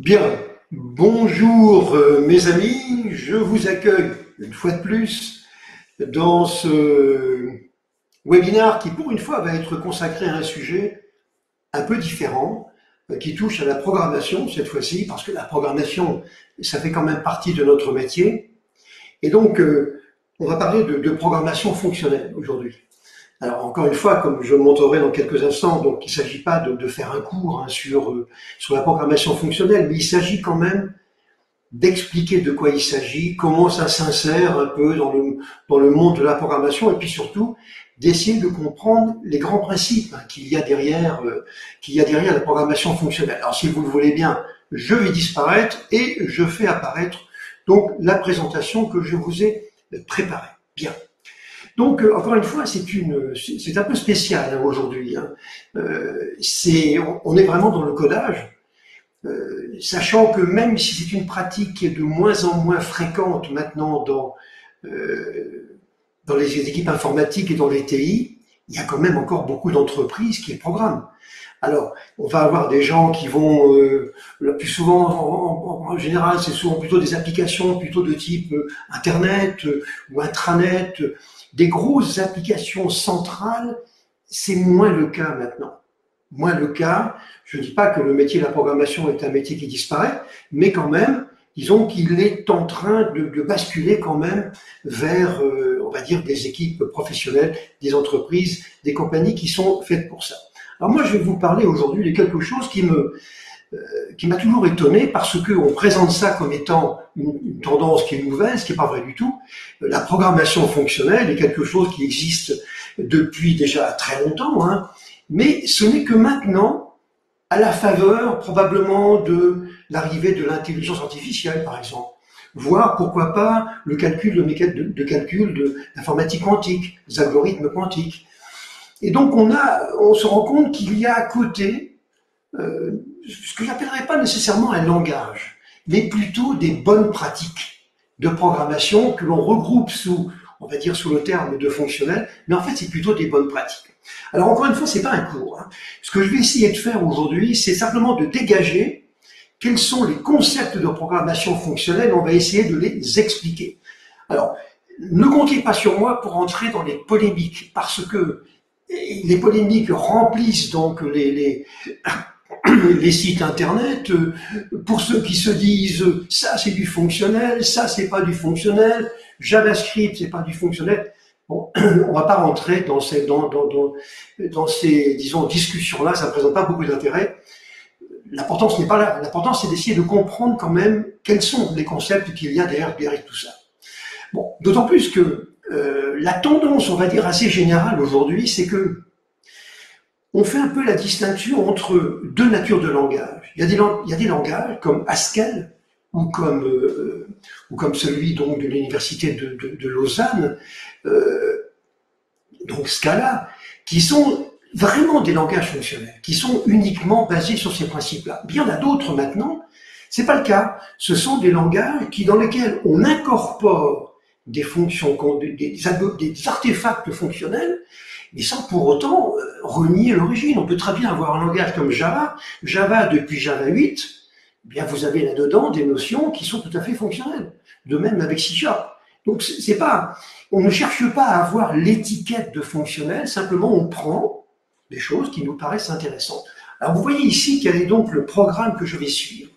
Bien, bonjour mes amis, je vous accueille une fois de plus dans ce webinaire qui pour une fois va être consacré à un sujet un peu différent, qui touche à la programmation cette fois-ci, parce que la programmation, ça fait quand même partie de notre métier. Et donc, on va parler de programmation fonctionnelle aujourd'hui. Alors encore une fois, comme je le montrerai dans quelques instants, donc il ne s'agit pas de faire un cours sur la programmation fonctionnelle, mais il s'agit quand même d'expliquer de quoi il s'agit, comment ça s'insère un peu dans le monde de la programmation, et puis surtout d'essayer de comprendre les grands principes qu'il y a derrière la programmation fonctionnelle. Alors si vous le voulez bien, je vais disparaître et je fais apparaître donc la présentation que je vous ai préparée. Bien. Donc, encore une fois, c'est un peu spécial aujourd'hui. On est vraiment dans le codage, sachant que même si c'est une pratique qui est de moins en moins fréquente maintenant dans les équipes informatiques et dans les TI, il y a quand même encore beaucoup d'entreprises qui programment. Alors, on va avoir des gens qui vont, le plus souvent, en général, c'est souvent plutôt des applications plutôt de type Internet ou intranet, des grosses applications centrales, c'est moins le cas maintenant. Moins le cas. Je ne dis pas que le métier de la programmation est un métier qui disparaît, mais quand même, disons qu'il est en train de basculer quand même vers, on va dire, des équipes professionnelles, des entreprises, des compagnies qui sont faites pour ça. Alors moi, je vais vous parler aujourd'hui de quelque chose qui m'a toujours étonné parce qu'on présente ça comme étant une tendance qui est nouvelle, ce qui n'est pas vrai du tout. La programmation fonctionnelle est quelque chose qui existe depuis déjà très longtemps, mais ce n'est que maintenant, à la faveur probablement de l'arrivée de l'intelligence artificielle, par exemple, voire pourquoi pas le calcul de calcul de l'informatique quantique, des algorithmes quantiques. Et donc on se rend compte qu'il y a à côté ce que j'appellerais pas nécessairement un langage, mais plutôt des bonnes pratiques de programmation que l'on regroupe on va dire sous le terme de fonctionnel, mais en fait c'est plutôt des bonnes pratiques. Alors encore une fois, c'est pas un cours. Ce que je vais essayer de faire aujourd'hui, c'est simplement de dégager quels sont les concepts de programmation fonctionnelle, on va essayer de les expliquer. Alors, ne comptez pas sur moi pour entrer dans les polémiques, parce que les polémiques remplissent donc les sites internet, pour ceux qui se disent ça c'est du fonctionnel, ça c'est pas du fonctionnel, JavaScript c'est pas du fonctionnel. Bon, on va pas rentrer dans ces disons discussions-là, ça ne présente pas beaucoup d'intérêt. L'important ce n'est pas là, l'important c'est d'essayer de comprendre quand même quels sont les concepts qu'il y a derrière tout ça. Bon, d'autant plus que la tendance, on va dire assez générale aujourd'hui, c'est que on fait un peu la distinction entre deux natures de langage. Il y a des langages comme Haskell ou comme celui donc de l'université de Lausanne, donc Scala, qui sont vraiment des langages fonctionnels, qui sont uniquement basés sur ces principes-là. Bien, il y en a d'autres maintenant, c'est pas le cas. Ce sont des langages dans lesquels on incorpore des fonctions, des artefacts fonctionnels, mais sans pour autant renier l'origine. On peut très bien avoir un langage comme Java. Java, depuis Java 8, eh bien vous avez là-dedans des notions qui sont tout à fait fonctionnelles. De même avec C#. Donc on ne cherche pas à avoir l'étiquette de fonctionnel, simplement on prend des choses qui nous paraissent intéressantes. Alors vous voyez ici quel est donc le programme que je vais suivre.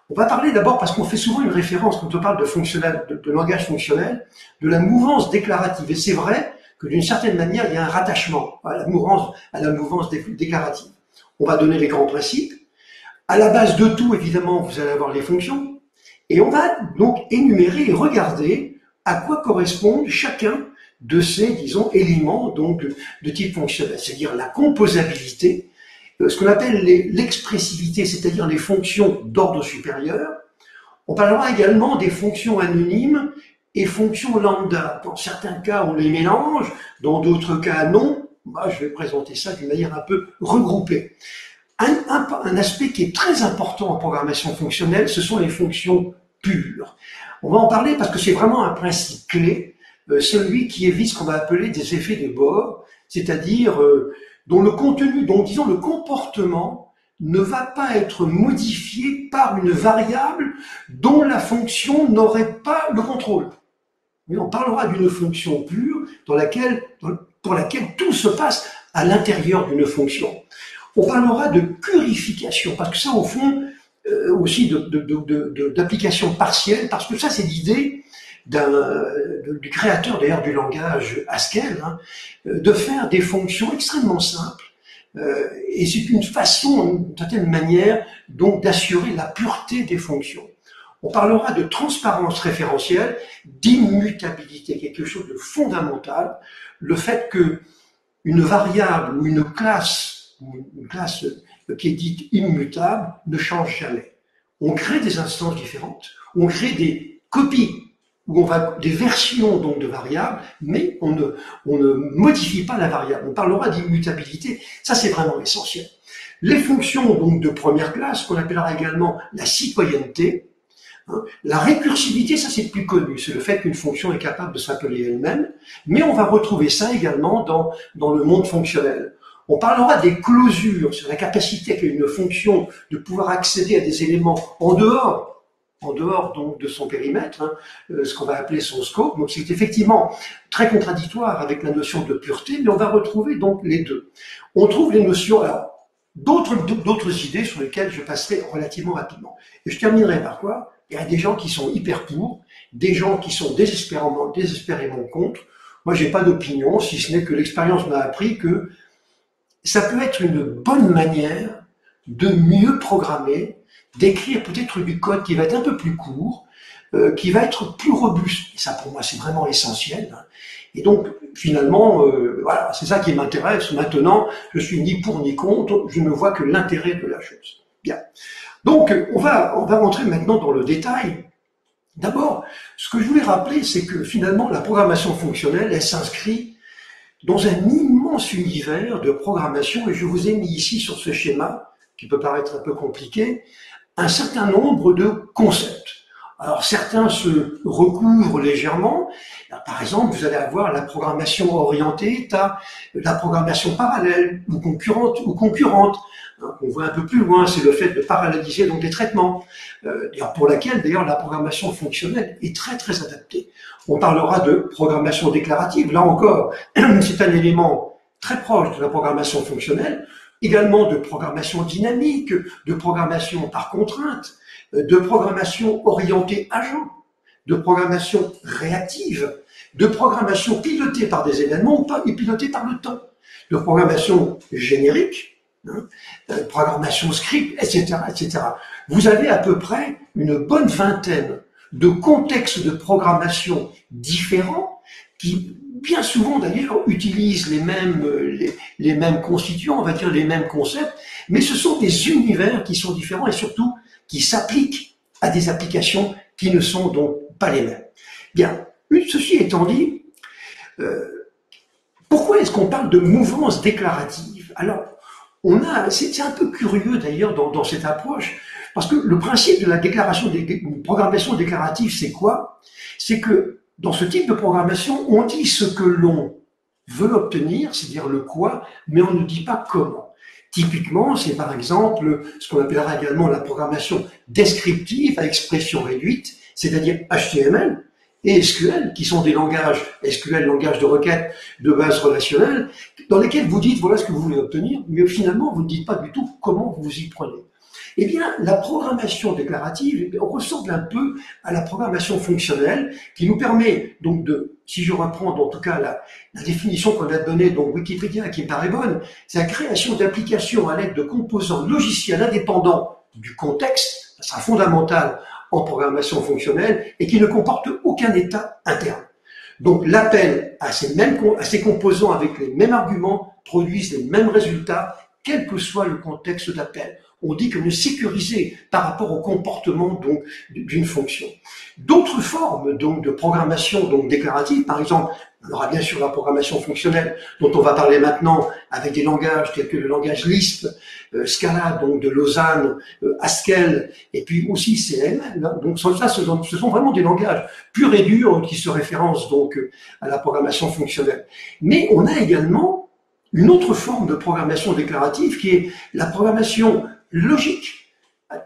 On va parler d'abord, parce qu'on fait souvent une référence quand on parle de langage fonctionnel, de la mouvance déclarative. Et c'est vrai que d'une certaine manière, il y a un rattachement à la mouvance déclarative. On va donner les grands principes. À la base de tout, évidemment, vous allez avoir les fonctions. Et on va donc énumérer et regarder à quoi correspondent chacun de ces, disons, éléments donc de type fonctionnel. C'est-à-dire la composabilité, ce qu'on appelle l'expressivité, c'est-à-dire les fonctions d'ordre supérieur. On parlera également des fonctions anonymes et fonctions lambda. Dans certains cas, on les mélange, dans d'autres cas, non. Moi, je vais présenter ça d'une manière un peu regroupée. Un aspect qui est très important en programmation fonctionnelle, ce sont les fonctions pures. On va en parler parce que c'est vraiment un principe clé, celui qui évite ce qu'on va appeler des effets de bord, c'est-à-dire dont le contenu, dont disons le comportement ne va pas être modifié par une variable dont la fonction n'aurait pas le contrôle. Mais on parlera d'une fonction pure pour laquelle tout se passe à l'intérieur d'une fonction. On parlera de purification, parce que ça, au fond, aussi d'application partielle, parce que ça, c'est l'idée du créateur d'ailleurs du langage Haskell, hein, de faire des fonctions extrêmement simples. Et c'est une façon, d'une certaine manière, donc d'assurer la pureté des fonctions. On parlera de transparence référentielle, d'immutabilité, quelque chose de fondamental, le fait que une variable ou une classe qui est dite immutable ne change jamais. On crée des instances différentes, on crée des copies, où on va des versions donc de variables, mais on ne modifie pas la variable. On parlera d'immutabilité, ça c'est vraiment essentiel. Les fonctions donc de première classe, qu'on appellera également la citoyenneté, hein, la récursivité, ça c'est plus connu, c'est le fait qu'une fonction est capable de s'appeler elle-même, mais on va retrouver ça également dans le monde fonctionnel. On parlera des closures, c'est la capacité qu'a une fonction de pouvoir accéder à des éléments en dehors donc de son périmètre, hein, ce qu'on va appeler son scope. Donc c'est effectivement très contradictoire avec la notion de pureté, mais on va retrouver donc les deux. On trouve les notions, alors d'autres idées sur lesquelles je passerai relativement rapidement. Et je terminerai par quoi? Il y a des gens qui sont hyper pour, des gens qui sont désespérément contre. Moi j'ai pas d'opinion, si ce n'est que l'expérience m'a appris que ça peut être une bonne manière de mieux programmer, d'écrire peut-être du code qui va être un peu plus court, qui va être plus robuste. Et ça, pour moi, c'est vraiment essentiel. Et donc, finalement, voilà, c'est ça qui m'intéresse. Maintenant, je suis ni pour ni contre, je ne vois que l'intérêt de la chose. Bien. Donc, on va rentrer maintenant dans le détail. D'abord, ce que je voulais rappeler, c'est que finalement, la programmation fonctionnelle, elle s'inscrit dans un immense univers de programmation, et je vous ai mis ici sur ce schéma, qui peut paraître un peu compliqué, un certain nombre de concepts. Alors certains se recouvrent légèrement. Là, par exemple, vous allez avoir la programmation orientée, la programmation parallèle ou concurrente. On voit un peu plus loin, c'est le fait de paralléliser donc des traitements, pour laquelle d'ailleurs la programmation fonctionnelle est très très adaptée. On parlera de programmation déclarative. Là encore, c'est un élément très proche de la programmation fonctionnelle. Également de programmation dynamique, de programmation par contrainte, de programmation orientée agent, de programmation réactive, de programmation pilotée par des événements ou pas pilotée par le temps, de programmation générique, programmation script, etc., etc. Vous avez à peu près une bonne vingtaine de contextes de programmation différents qui bien souvent d'ailleurs utilisent les mêmes constituants, on va dire les mêmes concepts, mais ce sont des univers qui sont différents et surtout qui s'appliquent à des applications qui ne sont donc pas les mêmes. Bien, ceci étant dit, pourquoi est-ce qu'on parle de mouvance déclarative? Alors, c'est un peu curieux d'ailleurs dans cette approche, parce que le principe de la programmation déclarative, c'est quoi? C'est que dans ce type de programmation, on dit ce que l'on veut obtenir, c'est-à-dire le quoi, mais on ne dit pas comment. Typiquement, c'est par exemple ce qu'on appellera également la programmation descriptive à expression réduite, c'est-à-dire HTML et SQL, qui sont des langages, SQL, langage de requête de base relationnelle, dans lesquels vous dites voilà ce que vous voulez obtenir, mais finalement vous ne dites pas du tout comment vous y prenez. Eh bien, la programmation déclarative ressemble un peu à la programmation fonctionnelle qui nous permet donc si je reprends en tout cas la définition qu'on a donnée dans Wikipédia qui me paraît bonne, c'est la création d'applications à l'aide de composants logiciels indépendants du contexte, ça sera fondamental en programmation fonctionnelle et qui ne comporte aucun état interne. Donc l'appel à ces composants avec les mêmes arguments produisent les mêmes résultats, quel que soit le contexte d'appel. On dit qu'on est sécurisé par rapport au comportement donc d'une fonction. D'autres formes donc de programmation donc déclarative, par exemple, on aura bien sûr la programmation fonctionnelle dont on va parler maintenant avec des langages tels que le langage Lisp, Scala donc de Lausanne, Haskell et puis aussi CML. Donc ça, ce sont vraiment des langages purs et durs qui se référencent donc à la programmation fonctionnelle. Mais on a également une autre forme de programmation déclarative qui est la programmation logique,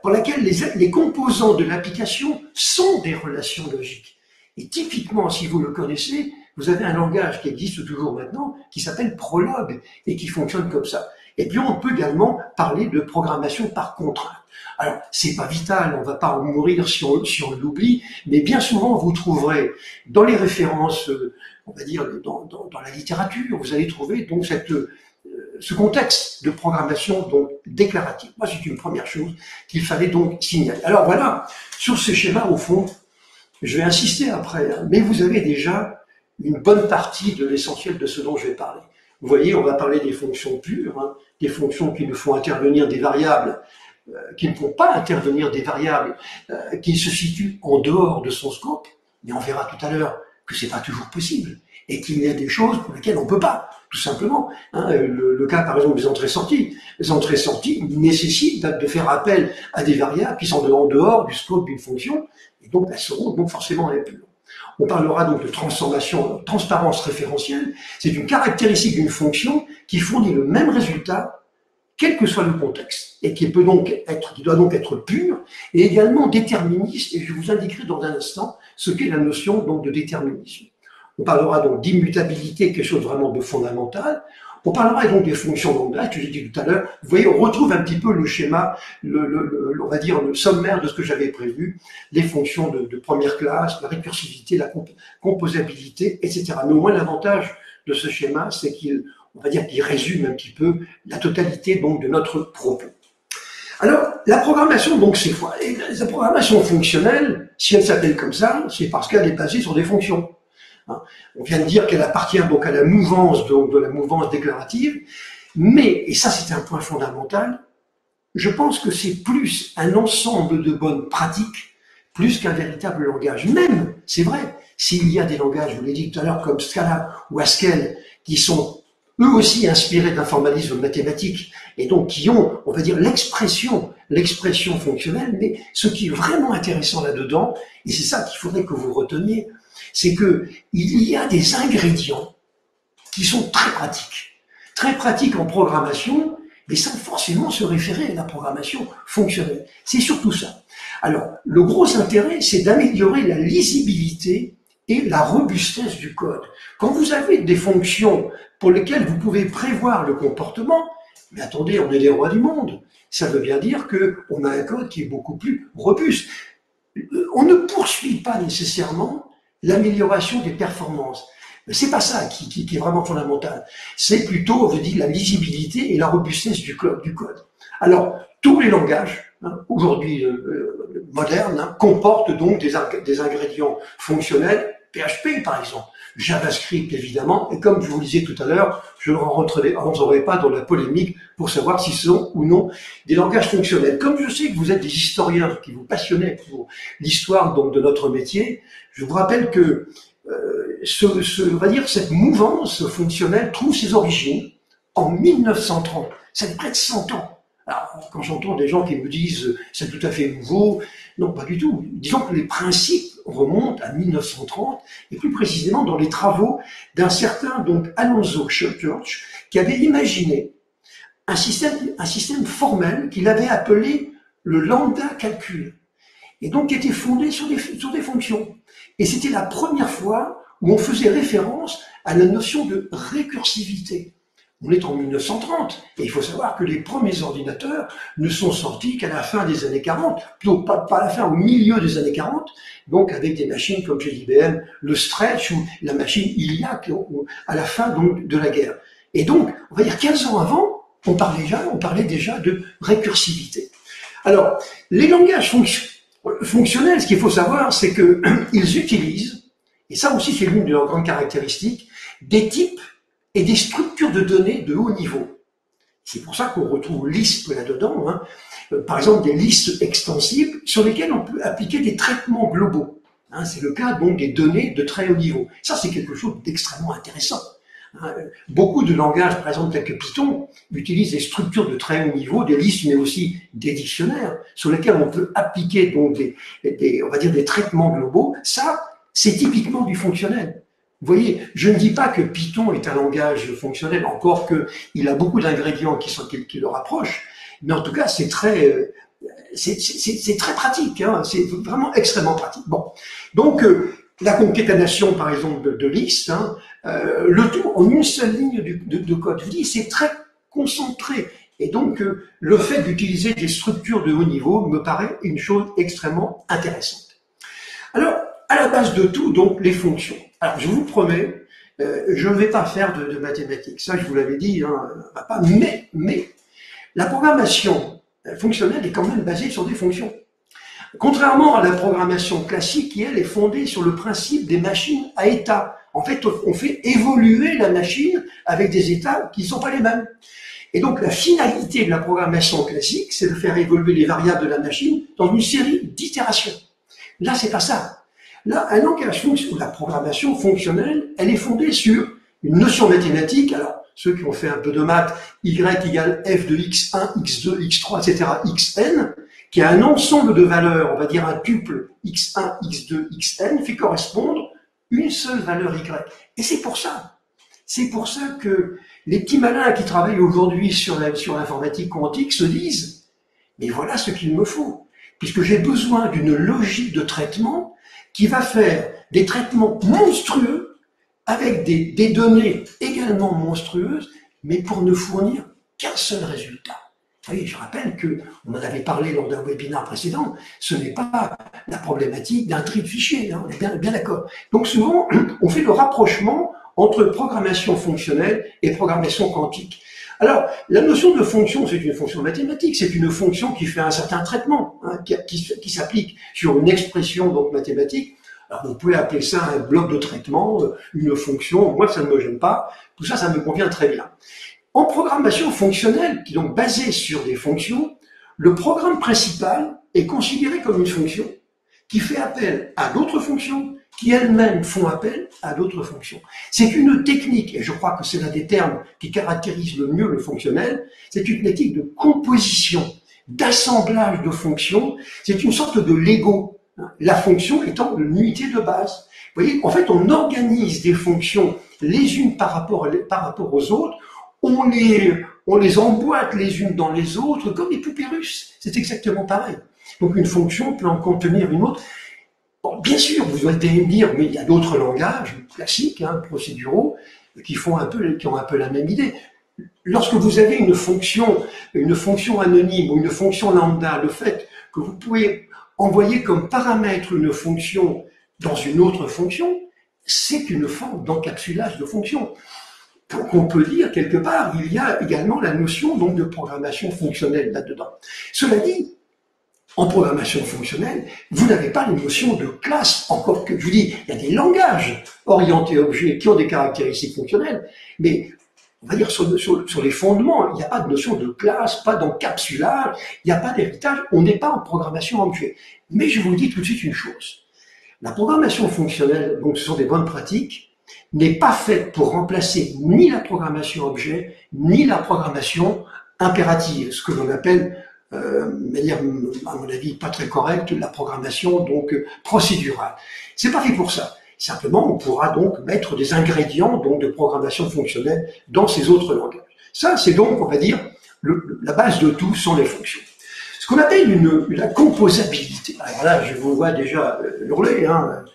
pour laquelle les composants de l'application sont des relations logiques. Et typiquement, si vous le connaissez, vous avez un langage qui existe toujours maintenant, qui s'appelle Prolog, et qui fonctionne comme ça. Et puis on peut également parler de programmation par contrainte. Alors, c'est pas vital, on va pas en mourir si on l'oublie, mais bien souvent vous trouverez dans les références, on va dire dans la littérature, vous allez trouver donc ce contexte de programmation donc déclarative. Moi, c'est une première chose qu'il fallait donc signaler. Alors voilà, sur ce schéma, au fond, je vais insister après, hein, mais vous avez déjà une bonne partie de l'essentiel de ce dont je vais parler. Vous voyez, on va parler des fonctions pures, hein, des fonctions qui ne font intervenir des variables, qui ne font pas intervenir des variables qui se situent en dehors de son scope, mais on verra tout à l'heure que c'est pas toujours possible, et qu'il y a des choses pour lesquelles on peut pas, tout simplement. Hein, le cas, par exemple, des entrées-sorties. Les entrées-sorties nécessitent de faire appel à des variables qui sont en dehors du scope d'une fonction, et donc elles seront donc forcément impures. On parlera donc de transparence référentielle. C'est une caractéristique d'une fonction qui fournit le même résultat quel que soit le contexte, et qui doit donc être pur, et également déterministe, et je vous indiquerai dans un instant ce qu'est la notion donc de déterminisme. On parlera donc d'immutabilité, quelque chose vraiment de fondamental. On parlera donc des fonctions de langage, que j'ai dit tout à l'heure. Vous voyez, on retrouve un petit peu le schéma, on va dire le sommaire de ce que j'avais prévu, les fonctions de première classe, la récursivité, la composabilité, etc. Mais au moins l'avantage de ce schéma, c'est qu'il résume un petit peu la totalité donc de notre propos. Alors, la programmation, donc, c'est quoi? Et la programmation fonctionnelle, si elle s'appelle comme ça, c'est parce qu'elle est basée sur des fonctions. Hein, on vient de dire qu'elle appartient donc à la mouvance, donc de la mouvance déclarative, mais, et ça c'est un point fondamental, je pense que c'est plus un ensemble de bonnes pratiques, plus qu'un véritable langage. Même, c'est vrai, s'il y a des langages, je vous l'ai dit tout à l'heure, comme Scala ou Haskell, qui sont eux aussi inspirés d'un formalisme mathématique, et donc qui ont, on va dire, l'expression fonctionnelle, mais ce qui est vraiment intéressant là-dedans, et c'est ça qu'il faudrait que vous reteniez, c'est que il y a des ingrédients qui sont très pratiques en programmation, mais sans forcément se référer à la programmation fonctionnelle. C'est surtout ça. Alors, le gros intérêt, c'est d'améliorer la lisibilité et la robustesse du code. Quand vous avez des fonctions pour lesquelles vous pouvez prévoir le comportement, mais attendez, on est les rois du monde. Ça veut bien dire qu'on a un code qui est beaucoup plus robuste. On ne poursuit pas nécessairement l'amélioration des performances. C'est pas ça qui est vraiment fondamental. C'est plutôt, on veut dire, la lisibilité et la robustesse du code. Alors, tous les langages, hein, aujourd'hui modernes, hein, comportent donc des ingrédients fonctionnels, PHP par exemple, JavaScript évidemment, et comme je vous le disais tout à l'heure, je ne rentrerai pas dans la polémique pour savoir si ce sont ou non des langages fonctionnels. Comme je sais que vous êtes des historiens qui vous passionnez pour l'histoire donc de notre métier, je vous rappelle que on va dire cette mouvance fonctionnelle trouve ses origines en 1930. Ça fait près de 100 ans. Alors, quand j'entends des gens qui me disent c'est tout à fait nouveau, non, pas du tout. Disons que les principes remontent à 1930 et plus précisément dans les travaux d'un certain donc Alonzo Church qui avait imaginé un système formel qu'il avait appelé le lambda calcul et donc qui était fondé sur des fonctions. Et c'était la première fois où on faisait référence à la notion de récursivité. On est en 1930, et il faut savoir que les premiers ordinateurs ne sont sortis qu'à la fin des années 40, plutôt pas à la fin, au milieu des années 40, donc avec des machines comme chez IBM, le Stretch ou la machine ILIAC à la fin donc, de la guerre. Et donc, on va dire 15 ans avant, on parlait déjà de récursivité. Alors, les langages fonctionnels, ce qu'il faut savoir, c'est qu'ils utilisent, et ça aussi c'est l'une de leurs grandes caractéristiques, des types et des structures de données de haut niveau. C'est pour ça qu'on retrouve Lisp là-dedans, hein. Par exemple des listes extensibles sur lesquelles on peut appliquer des traitements globaux. Hein, c'est le cas donc des données de très haut niveau. Ça c'est quelque chose d'extrêmement intéressant. Hein, beaucoup de langages, par exemple tels que Python, utilisent des structures de très haut niveau, des listes mais aussi des dictionnaires, sur lesquels on peut appliquer donc on va dire des traitements globaux. Ça, c'est typiquement du fonctionnel. Vous voyez, je ne dis pas que Python est un langage fonctionnel, encore qu'il a beaucoup d'ingrédients qui le rapprochent, Mais en tout cas, c'est très pratique, hein, c'est vraiment extrêmement pratique. Bon, donc la concaténation, par exemple, de listes, hein, le tout en une seule ligne de code. Je vous dis, c'est très concentré. Et donc, le fait d'utiliser des structures de haut niveau me paraît une chose extrêmement intéressante. Alors, à la base de tout, donc, les fonctions. Alors, je vous promets, je ne vais pas faire de mathématiques. Ça, je vous l'avais dit, hein, pas. Mais la programmation fonctionnelle est quand même basée sur des fonctions. Contrairement à la programmation classique, qui elle est fondée sur le principe des machines à états. En fait, on fait évoluer la machine avec des états qui ne sont pas les mêmes. Et donc, la finalité de la programmation classique, c'est de faire évoluer les variables de la machine dans une série d'itérations. Là, c'est pas ça. Là, un langage fonctionnel, la programmation fonctionnelle, elle est fondée sur une notion mathématique. Alors, ceux qui ont fait un peu de maths, y égale f de x1, x2, x3, etc., xn, qui a un ensemble de valeurs, on va dire un tuple x1, x2, xn, fait correspondre une seule valeur y. Et c'est pour ça que les petits malins qui travaillent aujourd'hui sur l'informatique quantique se disent « mais voilà ce qu'il me faut, puisque j'ai besoin d'une logique de traitement qui va faire des traitements monstrueux avec des données également monstrueuses, mais pour ne fournir qu'un seul résultat. » Vous voyez, je rappelle qu'on en avait parlé lors d'un webinaire précédent, ce n'est pas la problématique d'un tri de fichiers, hein, on est bien d'accord. Donc souvent, on fait le rapprochement entre programmation fonctionnelle et programmation quantique. Alors, la notion de fonction, c'est une fonction mathématique, c'est une fonction qui fait un certain traitement, hein, qui s'applique sur une expression donc mathématique. Alors, vous pouvez appeler ça un bloc de traitement, une fonction, moi ça ne me gêne pas, tout ça, ça me convient très bien. En programmation fonctionnelle, qui est donc basée sur des fonctions, le programme principal est considéré comme une fonction qui fait appel à d'autres fonctions, qui elles-mêmes font appel à d'autres fonctions. C'est une technique, et je crois que c'est l'un des termes qui caractérise le mieux le fonctionnel, c'est une technique de composition, d'assemblage de fonctions, c'est une sorte de Lego, la fonction étant une unité de base. Vous voyez, en fait, on organise des fonctions les unes par rapport aux autres, on les emboîte les unes dans les autres comme des poupées russes. C'est exactement pareil. Donc une fonction peut en contenir une autre. Bon, bien sûr, vous allez me dire, mais il y a d'autres langages classiques, hein, procéduraux, qui ont un peu la même idée. Lorsque vous avez une fonction anonyme ou une fonction lambda, le fait que vous pouvez envoyer comme paramètre une fonction dans une autre fonction, c'est une forme d'encapsulage de fonction. Donc on peut dire quelque part, il y a également la notion donc de programmation fonctionnelle là-dedans. Cela dit, en programmation fonctionnelle, vous n'avez pas les notions de classe, encore que, je vous dis, il y a des langages orientés objets qui ont des caractéristiques fonctionnelles, mais on va dire sur les fondements, il n'y a pas de notion de classe, pas d'encapsulage, il n'y a pas d'héritage, on n'est pas en programmation objet. Mais je vous dis tout de suite une chose, la programmation fonctionnelle, donc ce sont des bonnes pratiques, n'est pas faite pour remplacer ni la programmation objet, ni la programmation impérative, ce que l'on appelle manière, à mon avis, pas très correcte, la programmation donc procédurale. C'est pas fait pour ça. Simplement, on pourra donc mettre des ingrédients donc de programmation fonctionnelle dans ces autres langages. Ça, c'est donc, on va dire, la base de tout sont les fonctions. Ce qu'on appelle la composabilité. Alors là, je vous vois déjà hurler, hein.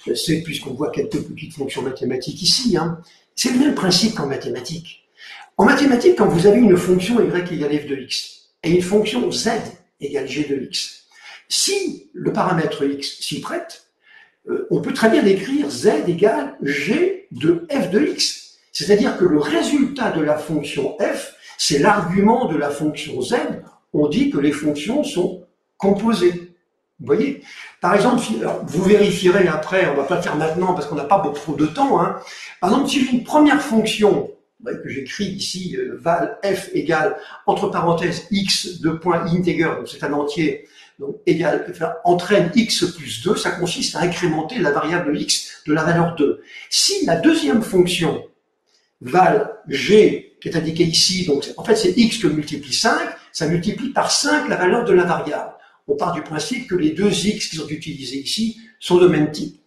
Je sais, puisqu'on voit quelques petites fonctions mathématiques ici, hein. C'est le même principe qu'en mathématiques. En mathématiques, quand vous avez une fonction y égale f de x, et une fonction z égale g de x. Si le paramètre x s'y prête, on peut très bien écrire z égale g de f de x. C'est-à-dire que le résultat de la fonction f, c'est l'argument de la fonction z. On dit que les fonctions sont composées. Vous voyez? Par exemple, vous vérifierez après, on ne va pas le faire maintenant parce qu'on n'a pas beaucoup de temps, hein. Par exemple, si j'ai une première fonction que j'écris ici, val f égale, entre parenthèses, x de point integer, donc c'est un entier, donc égale, entraîne x plus 2, ça consiste à incrémenter la variable x de la valeur 2. Si la deuxième fonction, val g, qui est indiquée ici, donc en fait c'est x que multiplie 5, ça multiplie par 5 la valeur de la variable. On part du principe que les deux x qui sont utilisés ici sont de même type.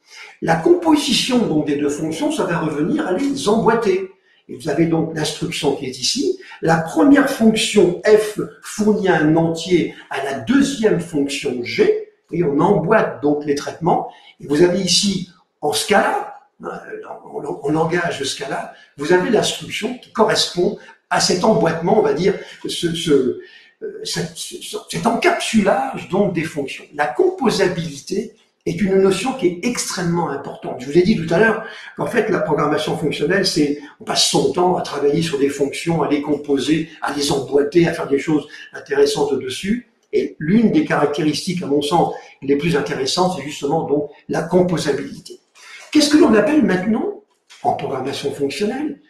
La composition donc des deux fonctions, ça va revenir à les emboîter. et vous avez donc l'instruction qui est ici. La première fonction f fournit un entier à la deuxième fonction g, et on emboîte donc les traitements, et vous avez ici en Scala, en langage de Scala, vous avez l'instruction qui correspond à cet emboîtement, on va dire, cet encapsulage donc des fonctions. La composabilité est une notion qui est extrêmement importante. Je vous ai dit tout à l'heure qu'en fait la programmation fonctionnelle, c'est on passe son temps à travailler sur des fonctions, à les composer, à les emboîter, à faire des choses intéressantes dessus. Et l'une des caractéristiques, à mon sens, les plus intéressantes, c'est justement donc la composabilité. Qu'est-ce que l'on appelle maintenant, en programmation fonctionnelle,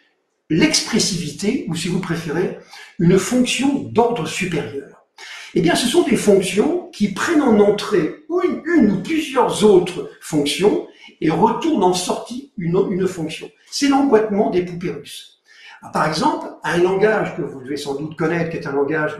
l'expressivité, ou si vous préférez, une fonction d'ordre supérieur? Eh bien, ce sont des fonctions qui prennent en entrée une ou plusieurs autres fonctions et retournent en sortie une fonction. C'est l'emboîtement des poupées russes. Alors, par exemple, un langage que vous devez sans doute connaître, qui est un langage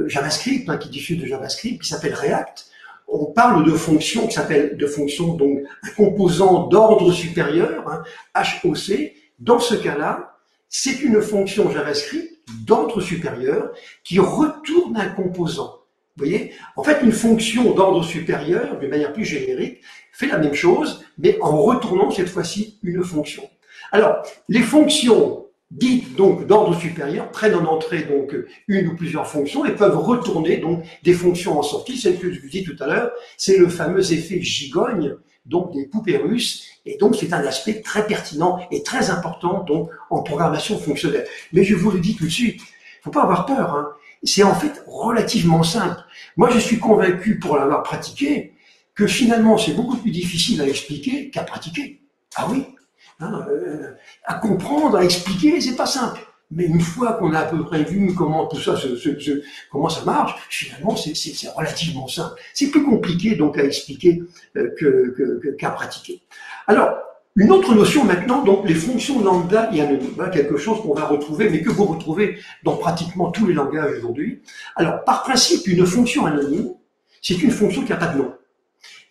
JavaScript, qui diffuse de JavaScript, qui s'appelle React, on parle de fonctions qui s'appellent de fonctions, donc un composant d'ordre supérieur, HOC. Dans ce cas-là, c'est une fonction JavaScript d'ordre supérieur qui retourne un composant. Vous voyez, en fait, une fonction d'ordre supérieur, d'une manière plus générique, fait la même chose, mais en retournant cette fois-ci une fonction. Alors, les fonctions dites donc d'ordre supérieur prennent en entrée donc une ou plusieurs fonctions et peuvent retourner donc des fonctions en sortie. Celle que je vous dis tout à l'heure, c'est le fameux effet gigogne, donc des poupées russes, et donc c'est un aspect très pertinent et très important donc en programmation fonctionnelle. Mais je vous le dis tout de suite, faut pas avoir peur, c'est en fait relativement simple. Moi je suis convaincu, pour l'avoir pratiqué, que finalement c'est beaucoup plus difficile à expliquer qu'à pratiquer. Ah oui, à comprendre, à expliquer, c'est pas simple. Mais une fois qu'on a à peu près vu comment tout ça comment ça marche, finalement c'est relativement simple. C'est plus compliqué donc à expliquer qu'à pratiquer. Alors, une autre notion maintenant, donc les fonctions lambda et anonymes, quelque chose qu'on va retrouver, mais que vous retrouvez dans pratiquement tous les langages aujourd'hui. Alors, par principe, une fonction anonyme, c'est une fonction qui n'a pas de nom.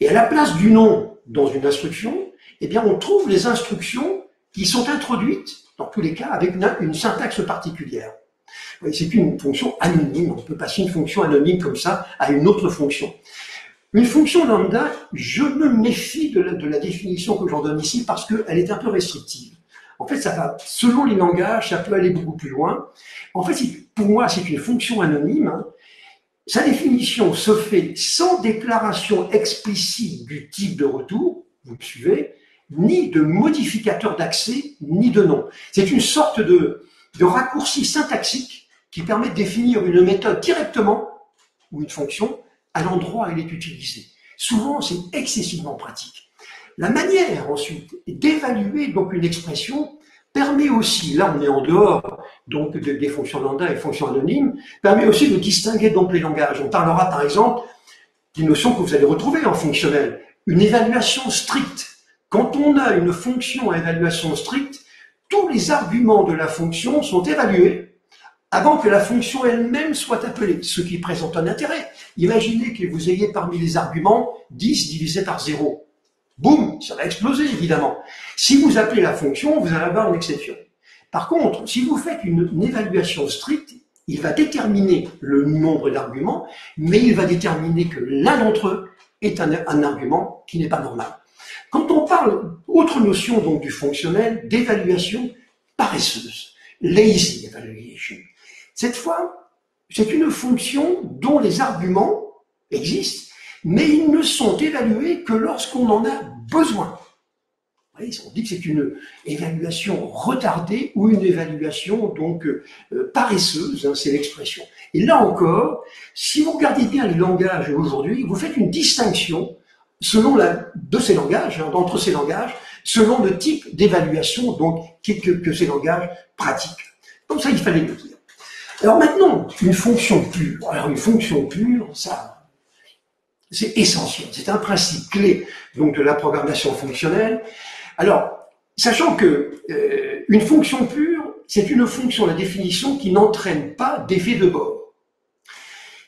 Et à la place du nom dans une instruction, eh bien, on trouve les instructions qui sont introduites, dans tous les cas, avec une syntaxe particulière. C'est une fonction anonyme. On peut passer une fonction anonyme comme ça à une autre fonction. Une fonction lambda, je me méfie de la définition que j'en donne ici parce qu'elle est un peu restrictive. En fait, ça va, selon les langages, ça peut aller beaucoup plus loin. En fait, pour moi, c'est une fonction anonyme. Sa définition se fait sans déclaration explicite du type de retour, vous me suivez, ni de modificateur d'accès, ni de nom. C'est une sorte de raccourci syntaxique qui permet de définir une méthode directement, ou une fonction, à l'endroit où elle est utilisée. Souvent, c'est excessivement pratique. La manière, ensuite, d'évaluer donc une expression permet aussi, là on est en dehors donc des fonctions lambda et fonctions anonymes, permet aussi de distinguer donc les langages. On parlera par exemple d'une notion que vous allez retrouver en fonctionnel, une évaluation stricte. Quand on a une fonction à évaluation stricte, tous les arguments de la fonction sont évalués avant que la fonction elle-même soit appelée, ce qui présente un intérêt. Imaginez que vous ayez parmi les arguments 10 divisé par 0. Boum, ça va exploser évidemment. Si vous appelez la fonction, vous allez avoir une exception. Par contre, si vous faites une évaluation stricte, il va déterminer le nombre d'arguments, mais il va déterminer que l'un d'entre eux est un argument qui n'est pas normal. Quand on parle, autre notion donc du fonctionnel, d'évaluation paresseuse, lazy evaluation. Cette fois, c'est une fonction dont les arguments existent, mais ils ne sont évalués que lorsqu'on en a besoin. Vous voyez, on dit que c'est une évaluation retardée ou une évaluation donc paresseuse, c'est l'expression. Et là encore, si vous regardez bien les langages aujourd'hui, vous faites une distinction selon de ces langages, d'entre ces langages, selon le type d'évaluation donc que ces langages pratiquent. Donc ça, il fallait le dire. Alors maintenant, une fonction pure. Alors une fonction pure, ça, c'est essentiel. C'est un principe clé donc de la programmation fonctionnelle. Alors, sachant que une fonction pure, c'est une fonction, la définition, qui n'entraîne pas d'effet de bord.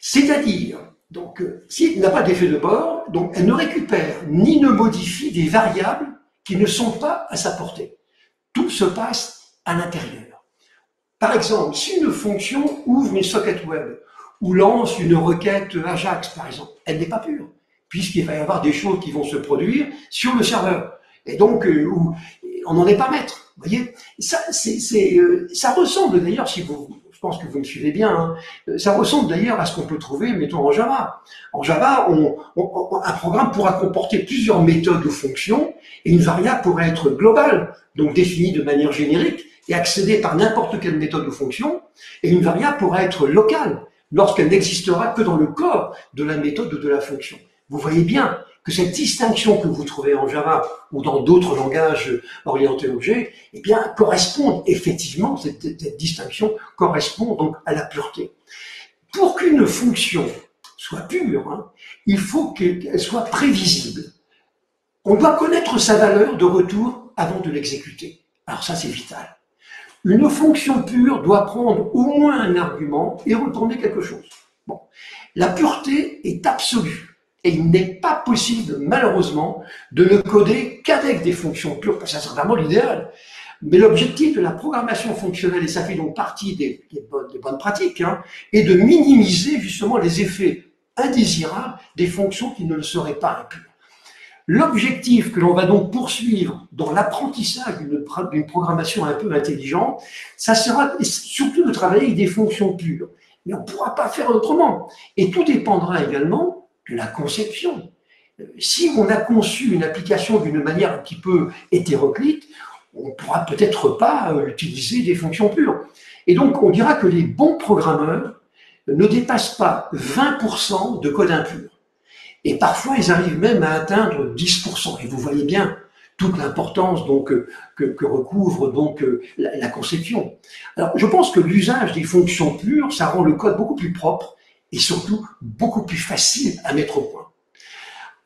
C'est-à-dire, donc, s'il n'a pas d'effet de bord, donc elle ne récupère ni ne modifie des variables qui ne sont pas à sa portée. Tout se passe à l'intérieur. Par exemple, si une fonction ouvre une socket web ou lance une requête Ajax, par exemple, elle n'est pas pure, puisqu'il va y avoir des choses qui vont se produire sur le serveur. Et donc, on n'en est pas maître. Vous voyez, ça ressemble d'ailleurs, si vous, je pense que vous me suivez bien, hein, ça ressemble d'ailleurs à ce qu'on peut trouver, mettons, en Java. En Java, un programme pourra comporter plusieurs méthodes ou fonctions, et une variable pourrait être globale, donc définie de manière générique, et accédée par n'importe quelle méthode ou fonction, et une variable pourra être locale, lorsqu'elle n'existera que dans le corps de la méthode ou de la fonction. Vous voyez bien que cette distinction que vous trouvez en Java ou dans d'autres langages orientés objets, eh bien, correspond effectivement, cette distinction correspond donc à la pureté. Pour qu'une fonction soit pure, hein, il faut qu'elle soit prévisible. On doit connaître sa valeur de retour avant de l'exécuter. Alors ça, c'est vital. Une fonction pure doit prendre au moins un argument et retourner quelque chose. Bon. La pureté est absolue. Et il n'est pas possible, malheureusement, de ne coder qu'avec des fonctions pures, parce que c'est vraiment l'idéal. Mais l'objectif de la programmation fonctionnelle, et ça fait donc partie des bonnes pratiques, hein, est de minimiser justement les effets indésirables des fonctions qui ne le seraient pas impures. L'objectif que l'on va donc poursuivre dans l'apprentissage d'une programmation un peu intelligente, ça sera surtout de travailler avec des fonctions pures. Mais on ne pourra pas faire autrement. Et tout dépendra également de la conception. Si on a conçu une application d'une manière un petit peu hétéroclite, on ne pourra peut-être pas utiliser des fonctions pures. Et donc, on dira que les bons programmeurs ne dépassent pas 20% de code impur. Et parfois, ils arrivent même à atteindre 10%. Et vous voyez bien toute l'importance donc que recouvre donc la conception. Alors, je pense que l'usage des fonctions pures, ça rend le code beaucoup plus propre et surtout beaucoup plus facile à mettre au point.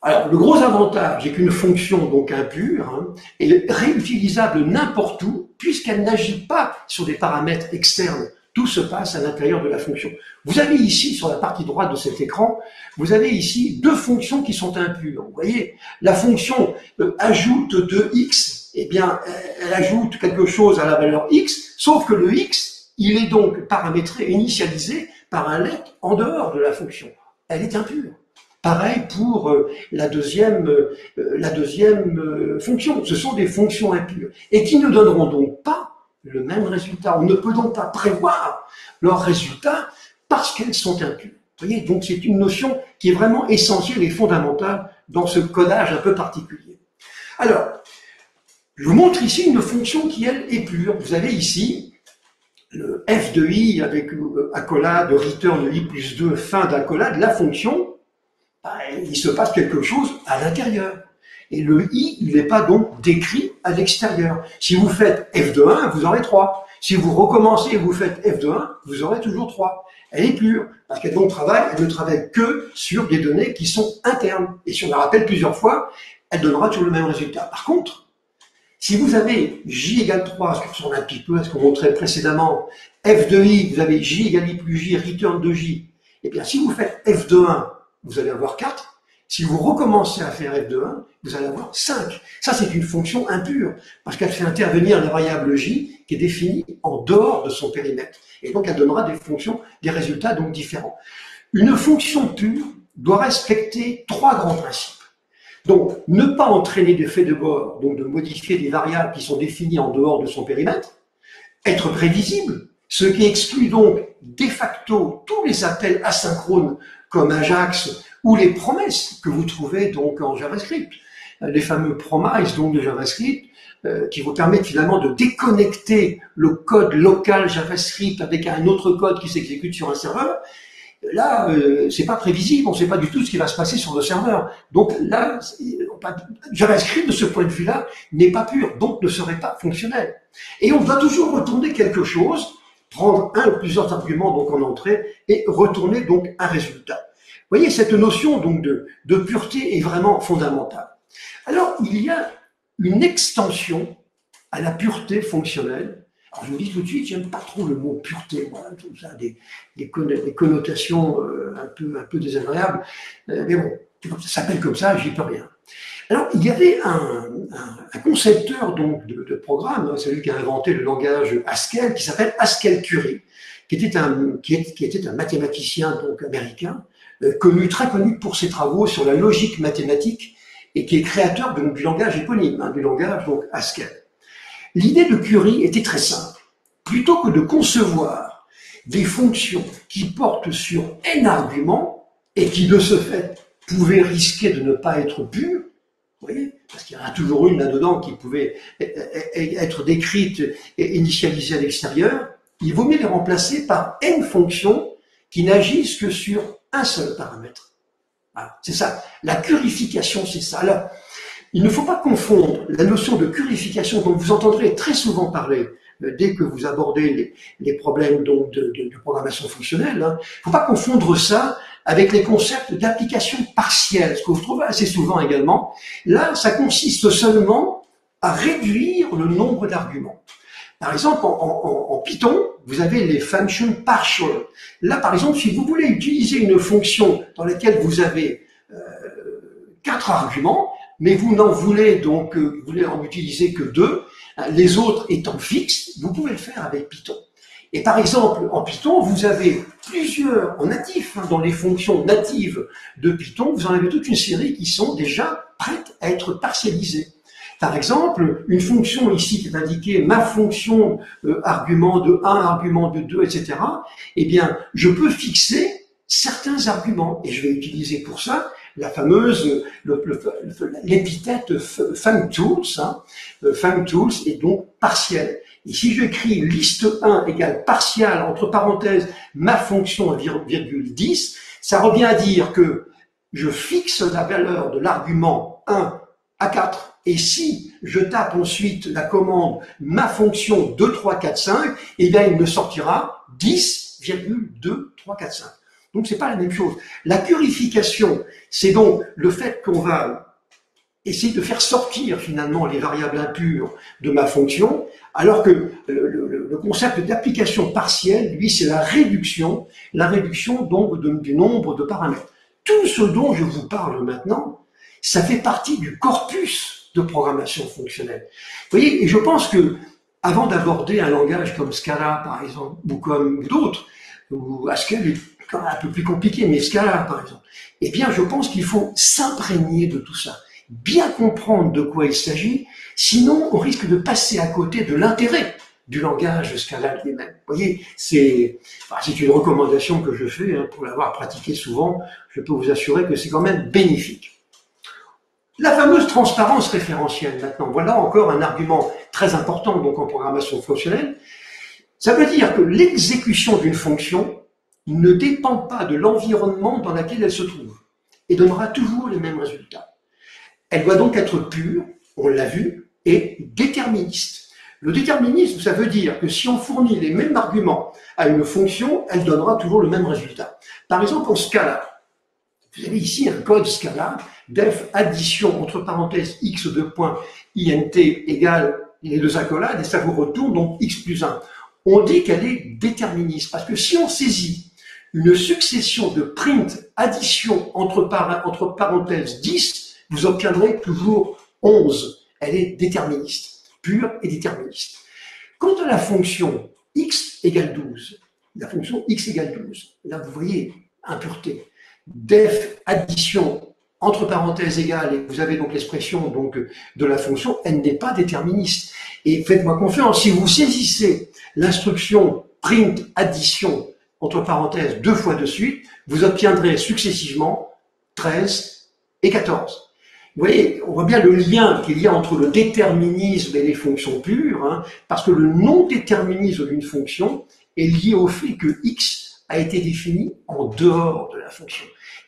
Alors, le gros avantage est qu'une fonction donc impure hein, est réutilisable n'importe où puisqu'elle n'agit pas sur des paramètres externes. Tout se passe à l'intérieur de la fonction. Vous avez ici, sur la partie droite de cet écran, vous avez ici deux fonctions qui sont impures. Vous voyez, la fonction ajoute 2x, eh bien, elle ajoute quelque chose à la valeur x, sauf que le x, il est donc paramétré, initialisé par un let en dehors de la fonction. Elle est impure. Pareil pour la deuxième fonction. Ce sont des fonctions impures et qui ne donneront donc pas le même résultat. On ne peut donc pas prévoir leur résultat parce qu'elles sont impures. Vous voyez, donc c'est une notion qui est vraiment essentielle et fondamentale dans ce codage un peu particulier. Alors, je vous montre ici une fonction qui, elle, est pure. Vous avez ici le f de i avec accolade, return i plus 2, fin d'accolade, la fonction, il se passe quelque chose à l'intérieur. Et le i, il n'est pas donc décrit à l'extérieur. Si vous faites f de 1, vous aurez 3. Si vous recommencez et vous faites f de 1, vous aurez toujours 3. Elle est pure, parce qu'elle ne travaille que sur des données qui sont internes. Et si on la rappelle plusieurs fois, elle donnera toujours le même résultat. Par contre, si vous avez j égale 3, ce que ressemble un petit peu à ce qu'on montrait précédemment, f de i, vous avez j égale i plus j, return de j, eh bien si vous faites f de 1, vous allez avoir 4. Si vous recommencez à faire f de 1, vous allez avoir 5. Ça, c'est une fonction impure, parce qu'elle fait intervenir la variable j qui est définie en dehors de son périmètre. Et donc, elle donnera des résultats donc différents. Une fonction pure doit respecter 3 grands principes. Donc, ne pas entraîner d'effet de bord, donc de modifier des variables qui sont définies en dehors de son périmètre, être prévisible, ce qui exclut donc de facto tous les appels asynchrones comme Ajax ou les promesses que vous trouvez donc en JavaScript. Les fameux promises donc de JavaScript qui vous permettent finalement de déconnecter le code local JavaScript avec un autre code qui s'exécute sur un serveur. Là, c'est pas prévisible, on ne sait pas du tout ce qui va se passer sur le serveur. Donc là, JavaScript de ce point de vue-là n'est pas pur, donc ne serait pas fonctionnel. Et on doit toujours retourner quelque chose, prendre un ou plusieurs arguments donc en entrée et retourner donc un résultat. Vous voyez, cette notion donc de pureté est vraiment fondamentale. Alors, il y a une extension à la pureté fonctionnelle. Alors, je vous dis tout de suite, j'aime pas trop le mot pureté, moi, tout ça, des connotations un peu désagréables. Mais bon, ça s'appelle comme ça, j'y peux rien. Alors, il y avait un concepteur donc de programme, c'est lui qui a inventé le langage Haskell, qui s'appelle Haskell-Curry, qui était un mathématicien donc américain, très connu pour ses travaux sur la logique mathématique et qui est créateur du langage éponyme, du langage donc Haskell. L'idée de Curry était très simple. Plutôt que de concevoir des fonctions qui portent sur n arguments et qui de ce fait pouvaient risquer de ne pas être pures, vous voyez, parce qu'il y en a toujours une là-dedans qui pouvait être décrite et initialisée à l'extérieur, il vaut mieux les remplacer par n fonctions qui n'agissent que sur un seul paramètre. Voilà, c'est ça. La currification, c'est ça. Alors, il ne faut pas confondre la notion de currification dont vous entendrez très souvent parler dès que vous abordez les problèmes donc de programmation fonctionnelle. Il ne faut pas confondre ça avec les concepts d'application partielle, ce que vous trouvez assez souvent également. Là, ça consiste seulement à réduire le nombre d'arguments. Par exemple, en Python, vous avez les functions partial. Là, par exemple, si vous voulez utiliser une fonction dans laquelle vous avez 4 arguments, mais vous n'en voulez donc vous voulez en utiliser que 2, les autres étant fixes, vous pouvez le faire avec Python. Et par exemple, en Python, vous avez plusieurs, en natif, dans les fonctions natives de Python, vous en avez toute une série qui sont déjà prêtes à être partialisées. Par exemple, une fonction ici qui est indiquée, ma fonction argument de 1, argument de 2, etc. Eh bien, je peux fixer certains arguments et je vais utiliser pour ça la fameuse, l'épithète functools, functools est donc partiel. Et si j'écris liste 1 égale partial, entre parenthèses, ma fonction virgule 10, ça revient à dire que je fixe la valeur de l'argument 1 à 4. Et si je tape ensuite la commande ma fonction 2, 3, 4, 5, eh bien il me sortira 10,2345. Donc c'est pas la même chose. La currification, c'est donc le fait qu'on va essayer de faire sortir finalement les variables impures de ma fonction, alors que le concept d'application partielle, lui, c'est la réduction donc du nombre de paramètres. Tout ce dont je vous parle maintenant, ça fait partie du corpus de programmation fonctionnelle. Vous voyez, et je pense que avant d'aborder un langage comme Scala, par exemple, ou comme d'autres, ou Haskell est quand même un peu plus compliqué, mais Scala, par exemple, eh bien, je pense qu'il faut s'imprégner de tout ça, bien comprendre de quoi il s'agit, sinon on risque de passer à côté de l'intérêt du langage Scala lui-même. Vous voyez, c'est une recommandation que je fais, pour l'avoir pratiqué souvent, je peux vous assurer que c'est quand même bénéfique. La fameuse transparence référentielle, maintenant, voilà encore un argument très important donc en programmation fonctionnelle. Ça veut dire que l'exécution d'une fonction ne dépend pas de l'environnement dans lequel elle se trouve et donnera toujours les mêmes résultats. Elle doit donc être pure, on l'a vu, et déterministe. Le déterminisme, ça veut dire que si on fournit les mêmes arguments à une fonction, elle donnera toujours le même résultat. Par exemple, en Scala, vous avez ici un code Scala, def addition entre parenthèses x de point int égale les deux accolades, et ça vous retourne donc x plus 1. On dit qu'elle est déterministe, parce que si on saisit une succession de print addition entre parenthèses 10, vous obtiendrez toujours 11. Elle est déterministe, pure et déterministe. Quant à la fonction x égale 12, la fonction x égale 12, là vous voyez, impureté, def addition entre parenthèses égale, et vous avez donc l'expression donc de la fonction, elle n'est pas déterministe. Et faites-moi confiance, si vous saisissez l'instruction print addition entre parenthèses 2 fois de suite, vous obtiendrez successivement 13 et 14. Vous voyez, on voit bien le lien qu'il y a entre le déterminisme et les fonctions pures, parce que le non-déterminisme d'une fonction est lié au fait que x a été défini en dehors de la fonction.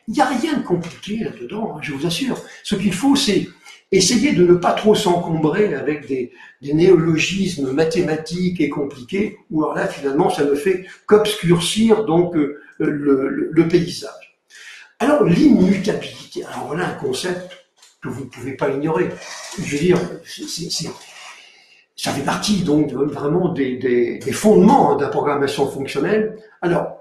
Il n'y a rien de compliqué là-dedans, je vous assure. Ce qu'il faut, c'est essayer de ne pas trop s'encombrer avec des néologismes mathématiques et compliqués, ou alors là, finalement, ça ne fait qu'obscurcir donc le paysage. Alors, l'immutabilité. Alors voilà un concept que vous ne pouvez pas ignorer. Je veux dire, ça fait partie donc vraiment des fondements de la programmation fonctionnelle. Alors,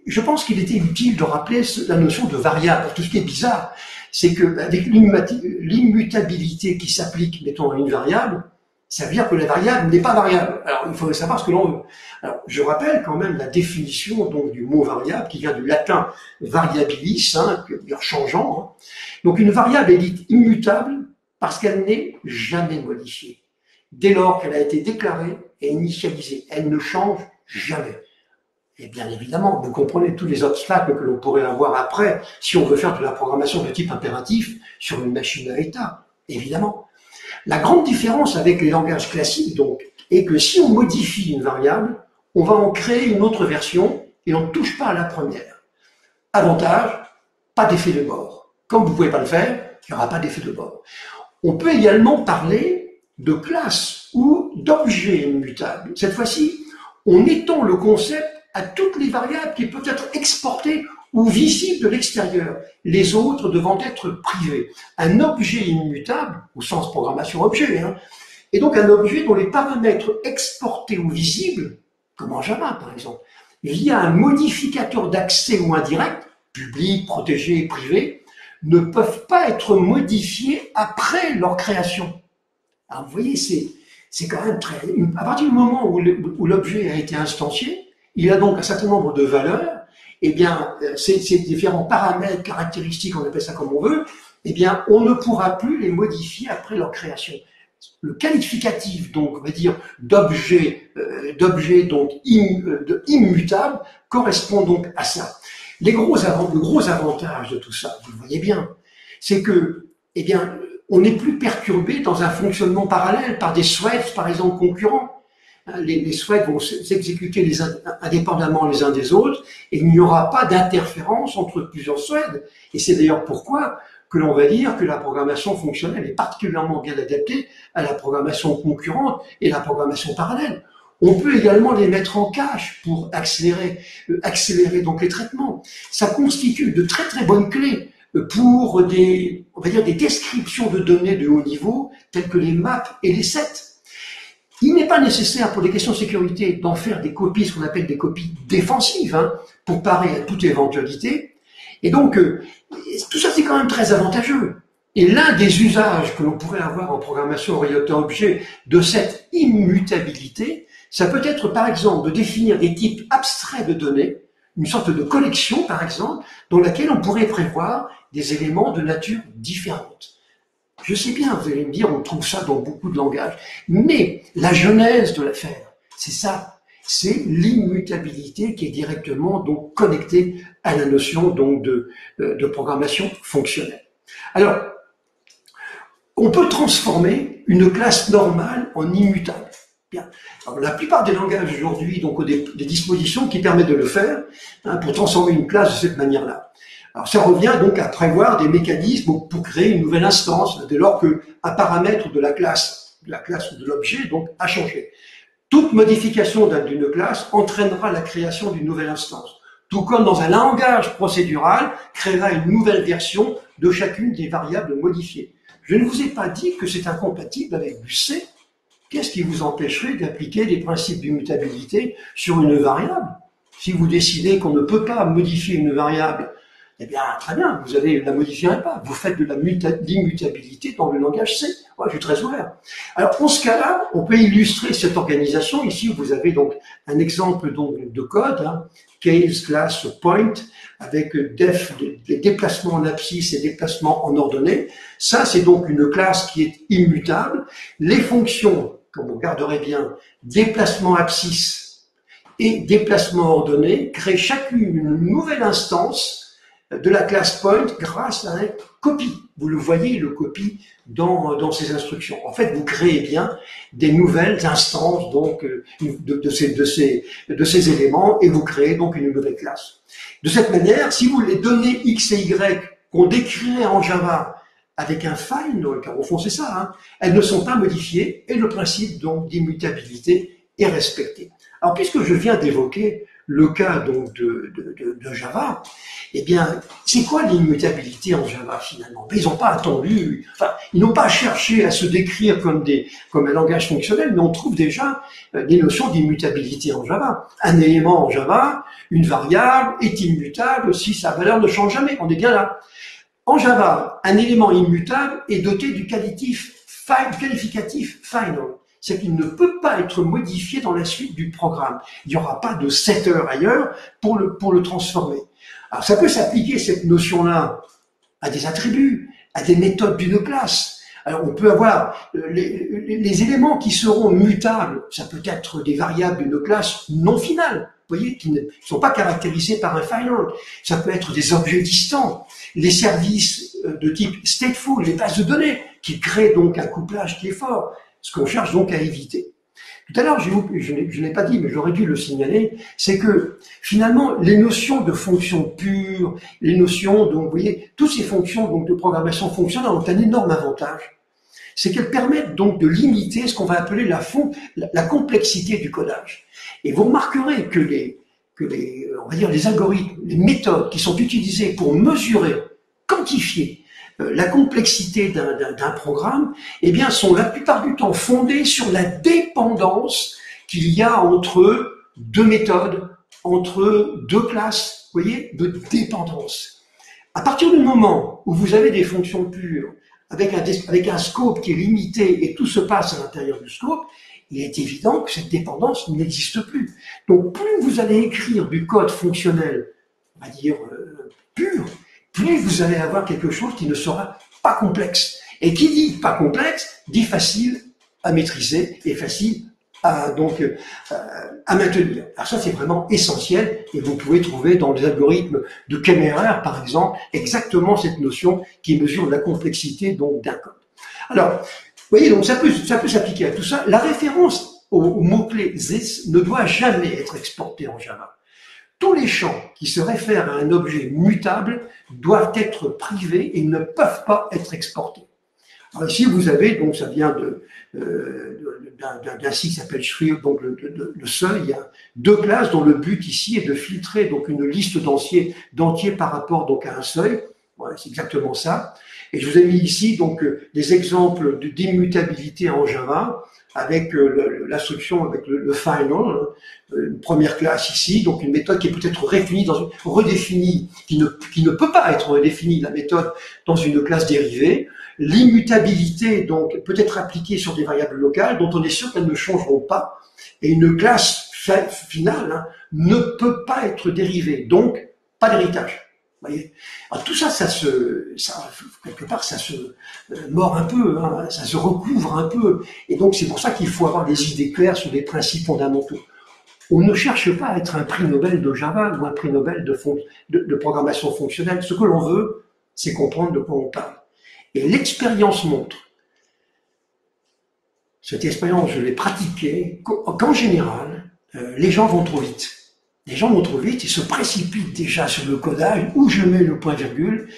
je pense qu'il était utile de rappeler la notion de variable. Tout ce qui est bizarre, c'est que avec l'immutabilité qui s'applique, mettons, à une variable, ça veut dire que la variable n'est pas variable. Alors, il faudrait savoir ce que l'on veut. Alors, je rappelle quand même la définition donc du mot variable qui vient du latin variabilis, qui veut dire changeant. Donc, une variable est dite immutable parce qu'elle n'est jamais modifiée. Dès lors qu'elle a été déclarée et initialisée, elle ne change jamais. Et bien évidemment, vous comprenez tous les obstacles que l'on pourrait avoir après si on veut faire de la programmation de type impératif sur une machine à état, évidemment. La grande différence avec les langages classiques, donc, est que si on modifie une variable, on va en créer une autre version et on ne touche pas à la première. Avantage, pas d'effet de bord. Comme vous ne pouvez pas le faire, il n'y aura pas d'effet de bord. On peut également parler de classes ou d'objets immutables. Cette fois-ci, on étend le concept à toutes les variables qui peuvent être exportées ou visibles de l'extérieur, les autres devant être privées. Un objet immutable, au sens programmation objet, est donc un objet dont les paramètres exportés ou visibles, comme en Java par exemple, via un modificateur d'accès ou indirect, public, protégé, privé, ne peuvent pas être modifiés après leur création. Alors vous voyez, c'est quand même très... À partir du moment où l'objet a été instancié, il a donc un certain nombre de valeurs, eh bien, ces différents paramètres, caractéristiques, on appelle ça comme on veut, eh bien, on ne pourra plus les modifier après leur création. Le qualificatif, donc, on va dire, d'objet donc immutable, correspond donc à ça. Le gros avantage de tout ça, vous le voyez bien, c'est que, eh bien, on n'est plus perturbé dans un fonctionnement parallèle par des threads, par exemple, concurrents. Les threads vont s'exécuter indépendamment les uns des autres et il n'y aura pas d'interférence entre plusieurs threads. Et c'est d'ailleurs pourquoi que l'on va dire que la programmation fonctionnelle est particulièrement bien adaptée à la programmation concurrente et la programmation parallèle. On peut également les mettre en cache pour accélérer donc les traitements. Ça constitue de très très bonnes clés pour on va dire des descriptions de données de haut niveau telles que les maps et les sets. Il n'est pas nécessaire pour des questions de sécurité d'en faire des copies, ce qu'on appelle des copies défensives, pour parer à toute éventualité. Et donc, tout ça c'est quand même très avantageux. Et l'un des usages que l'on pourrait avoir en programmation orientée-objet de cette immutabilité, ça peut être par exemple de définir des types abstraits de données, une sorte de collection par exemple, dans laquelle on pourrait prévoir des éléments de nature différente. Je sais bien, vous allez me dire, on trouve ça dans beaucoup de langages, mais la genèse de l'affaire, c'est ça, c'est l'immutabilité qui est directement donc connectée à la notion donc de programmation fonctionnelle. Alors, on peut transformer une classe normale en immutable. Bien. Alors, la plupart des langages aujourd'hui donc ont des dispositions qui permettent de le faire pour transformer une classe de cette manière-là. Alors ça revient donc à prévoir des mécanismes pour créer une nouvelle instance dès lors qu'un paramètre de la classe ou de l'objet donc a changé. Toute modification d'une classe entraînera la création d'une nouvelle instance. Tout comme dans un langage procédural créera une nouvelle version de chacune des variables modifiées. Je ne vous ai pas dit que c'est incompatible avec du C. Qu'est-ce qui vous empêcherait d'appliquer des principes d'immutabilité sur une variable? Si vous décidez qu'on ne peut pas modifier une variable, eh bien, très bien, vous ne la modifierez pas. Vous faites de l'immutabilité dans le langage C. Moi, je suis très ouvert. Alors, pour ce cas-là, on peut illustrer cette organisation. Ici, vous avez donc un exemple donc, de code, case, class, point, avec def, les déplacements en abscisse et déplacements en ordonnée. Ça, c'est donc une classe qui est immutable. Les fonctions, comme vous regarderez bien, déplacement abscisse et déplacement ordonné, créent chacune une nouvelle instance de la classe point grâce à un copy. Vous le voyez, le copy dans ces instructions. En fait, vous créez bien des nouvelles instances donc de ces éléments et vous créez donc une nouvelle classe. De cette manière, si vous les données X et Y qu'on décrirait en Java avec un file, car au fond c'est ça, elles ne sont pas modifiées et le principe donc d'immutabilité est respecté. Alors puisque je viens d'évoquer le cas donc de Java, eh bien, c'est quoi l'immutabilité en Java finalement? Ils n'ont pas attendu, enfin, ils n'ont pas cherché à se décrire comme un langage fonctionnel, mais on trouve déjà des notions d'immutabilité en Java. Un élément en Java, une variable, est immutable si sa valeur ne change jamais. On est bien là. En Java, un élément immutable est doté du qualificatif final. C'est qu'il ne peut pas être modifié dans la suite du programme. Il n'y aura pas de setter ailleurs pour le transformer. Alors ça peut s'appliquer, cette notion-là, à des attributs, à des méthodes d'une classe. Alors on peut avoir les éléments qui seront mutables, ça peut être des variables d'une classe non finale, vous voyez, qui ne sont pas caractérisés par un final. Ça peut être des objets distants, les services de type stateful, les bases de données, qui créent donc un couplage qui est fort, ce qu'on cherche donc à éviter. Tout à l'heure, je ne l'ai pas dit, mais j'aurais dû le signaler, c'est que finalement, les notions de fonctions pures, les notions, donc vous voyez, toutes ces fonctions donc de programmation fonctionnelle ont un énorme avantage. C'est qu'elles permettent donc de limiter ce qu'on va appeler la complexité du codage. Et vous remarquerez que on va dire les algorithmes, les méthodes qui sont utilisées pour mesurer, quantifier la complexité d'un programme, eh bien, sont la plupart du temps fondées sur la dépendance qu'il y a entre deux méthodes, entre deux classes, vous voyez, de dépendance. À partir du moment où vous avez des fonctions pures, avec un scope qui est limité et tout se passe à l'intérieur du scope, il est évident que cette dépendance n'existe plus. Donc, plus vous allez écrire du code fonctionnel, on va dire, pur, plus vous allez avoir quelque chose qui ne sera pas complexe. Et qui dit pas complexe, dit facile à maîtriser et facile à maintenir. Alors ça, c'est vraiment essentiel et vous pouvez trouver dans les algorithmes de Kemmerer, par exemple, exactement cette notion qui mesure la complexité donc d'un code. Alors, vous voyez, donc ça peut s'appliquer à tout ça. La référence au mot-clé this ne doit jamais être exportée en Java. Tous les champs qui se réfèrent à un objet mutable doivent être privés et ne peuvent pas être exportés. Alors ici, vous avez, donc ça vient d'un site qui s'appelle Shrill, donc le seuil. Il y a deux classes dont le but ici est de filtrer donc une liste d'entiers par rapport donc à un seuil. Voilà, c'est exactement ça. Et je vous ai mis ici donc des exemples d'immutabilité en Java avec l'instruction avec le final, une première classe ici, donc une méthode qui est peut-être redéfinie, qui ne peut pas être redéfinie, la méthode dans une classe dérivée. L'immutabilité donc peut être appliquée sur des variables locales dont on est sûr qu'elles ne changeront pas, et une classe finale ne peut pas être dérivée, donc pas d'héritage. Voyez. Alors tout ça, quelque part, ça se mord un peu, hein, ça se recouvre un peu. Et donc c'est pour ça qu'il faut avoir des idées claires sur les principes fondamentaux. On ne cherche pas à être un prix Nobel de Java ou un prix Nobel de programmation fonctionnelle. Ce que l'on veut, c'est comprendre de quoi on parle. Et l'expérience montre, cette expérience, je l'ai pratiquée, qu'en général, les gens vont trop vite. Les gens vont trop vite, ils se précipitent déjà sur le codage, où je mets le point-virgule,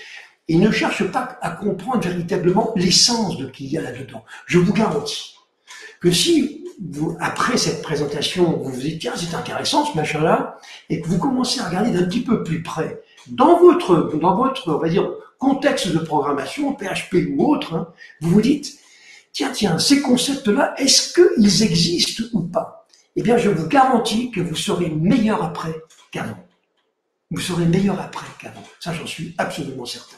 et ne cherchent pas à comprendre véritablement l'essence de ce qu'il y a là-dedans. Je vous garantis que si, après cette présentation, vous vous dites, tiens, c'est intéressant ce machin-là, et que vous commencez à regarder d'un petit peu plus près, dans votre, on va dire, contexte de programmation, PHP ou autre, hein, vous vous dites, tiens, ces concepts-là, est-ce qu'ils existent ou pas? Eh bien, je vous garantis que vous serez meilleur après qu'avant. Vous serez meilleur après qu'avant. Ça, j'en suis absolument certain.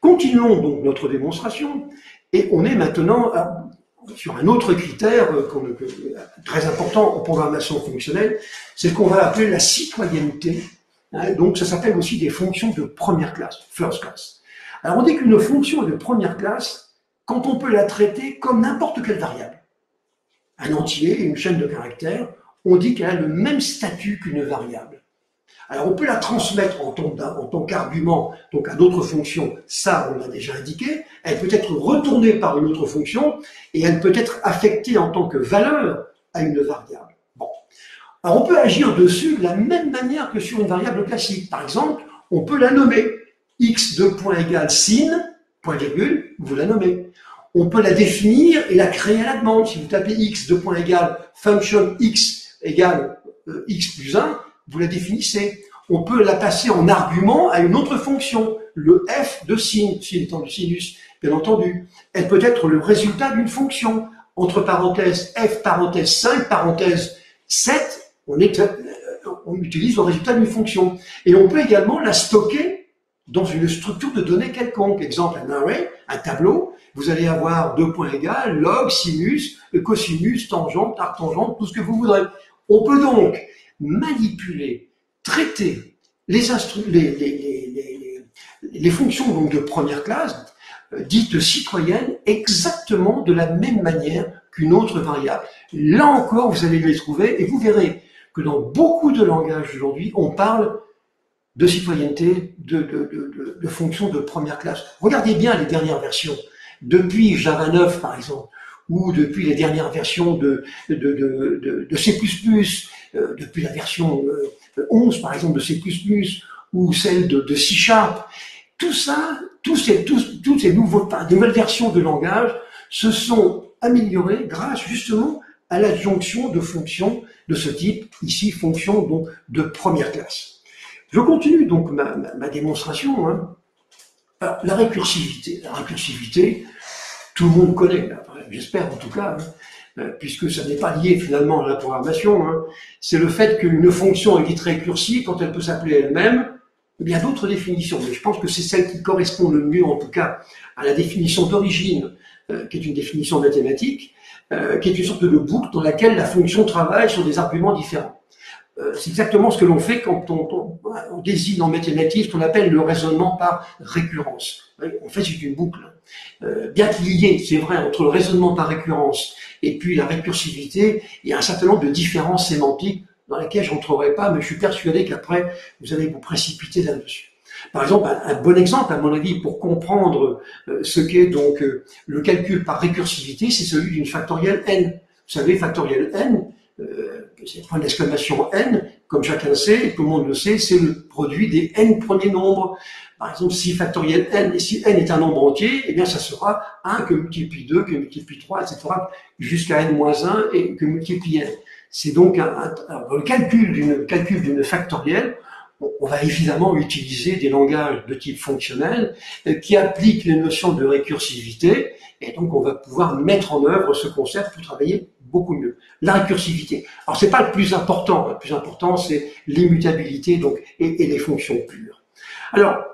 Continuons donc notre démonstration, et on est maintenant sur un autre critère très important en programmation fonctionnelle, c'est ce qu'on va appeler la citoyenneté. Donc, ça s'appelle aussi des fonctions de première classe, first class. Alors, on dit qu'une fonction est de première classe quand on peut la traiter comme n'importe quelle variable. Un entier, une chaîne de caractères, on dit qu'elle a le même statut qu'une variable. Alors on peut la transmettre en tant qu'argument, donc à d'autres fonctions, ça on l'a déjà indiqué, elle peut être retournée par une autre fonction, et elle peut être affectée en tant que valeur à une variable. Bon. Alors on peut agir dessus de la même manière que sur une variable classique. Par exemple, on peut la nommer x égale sin, point virgule, vous la nommez. On peut la définir et la créer à la demande. Si vous tapez x égale function x égale x plus 1, vous la définissez. On peut la passer en argument à une autre fonction, le f de sin, sin étant le sinus, bien entendu. Elle peut être le résultat d'une fonction. Entre parenthèses, f parenthèse 5 parenthèse 7, on utilise le résultat d'une fonction. Et on peut également la stocker dans une structure de données quelconque. Exemple, un array, un tableau, vous allez avoir deux points égaux, log, sinus, cosinus, tangente, arctangente, tout ce que vous voudrez. On peut donc manipuler, traiter les fonctions donc de première classe, dites citoyennes, exactement de la même manière qu'une autre variable. Là encore, vous allez les trouver et vous verrez que dans beaucoup de langages aujourd'hui, on parle de citoyenneté, de fonctions de première classe. Regardez bien les dernières versions. Depuis Java 9, par exemple, ou depuis les dernières versions de C++, depuis la version 11, par exemple, de C++, ou celle de C#, tout ça, toutes ces nouvelles versions de langage se sont améliorées grâce justement à l'adjonction de fonctions de ce type, ici fonctions donc de première classe. Je continue donc ma démonstration. Hein. Alors, la récursivité, tout le monde connaît, j'espère en tout cas, hein, puisque ça n'est pas lié finalement à la programmation. Hein. C'est le fait qu'une fonction est dite récursive quand elle peut s'appeler elle-même. Il y a d'autres définitions, mais je pense que c'est celle qui correspond le mieux, en tout cas, à la définition d'origine, qui est une définition mathématique, qui est une sorte de boucle dans laquelle la fonction travaille sur des arguments différents. C'est exactement ce que l'on fait quand on désigne en mathématiques ce qu'on appelle le raisonnement par récurrence. En fait, c'est une boucle. Bien qu'il y ait, c'est vrai, entre le raisonnement par récurrence et puis la récursivité, il y a un certain nombre de différences sémantiques dans lesquelles je n'entrerai pas, mais je suis persuadé qu'après, vous allez vous précipiter là-dessus. Par exemple, un bon exemple, à mon avis, pour comprendre ce qu'est donc le calcul par récursivité, c'est celui d'une factorielle n. Vous savez, factorielle n, c'est point d'exclamation n, comme chacun sait, et tout le monde le sait, c'est le produit des n premiers nombres. Par exemple, si factorielle n, et si n est un nombre entier, eh bien ça sera 1 que multiplie 2, que multiplie 3, etc., jusqu'à n-1 et que multiplie n. C'est donc dans le calcul d'une factorielle, on va évidemment utiliser des langages de type fonctionnel qui appliquent les notions de récursivité, et donc on va pouvoir mettre en œuvre ce concept pour travailler beaucoup mieux. La récursivité. Alors c'est pas le plus important. Le plus important c'est l'immutabilité donc et les fonctions pures. Alors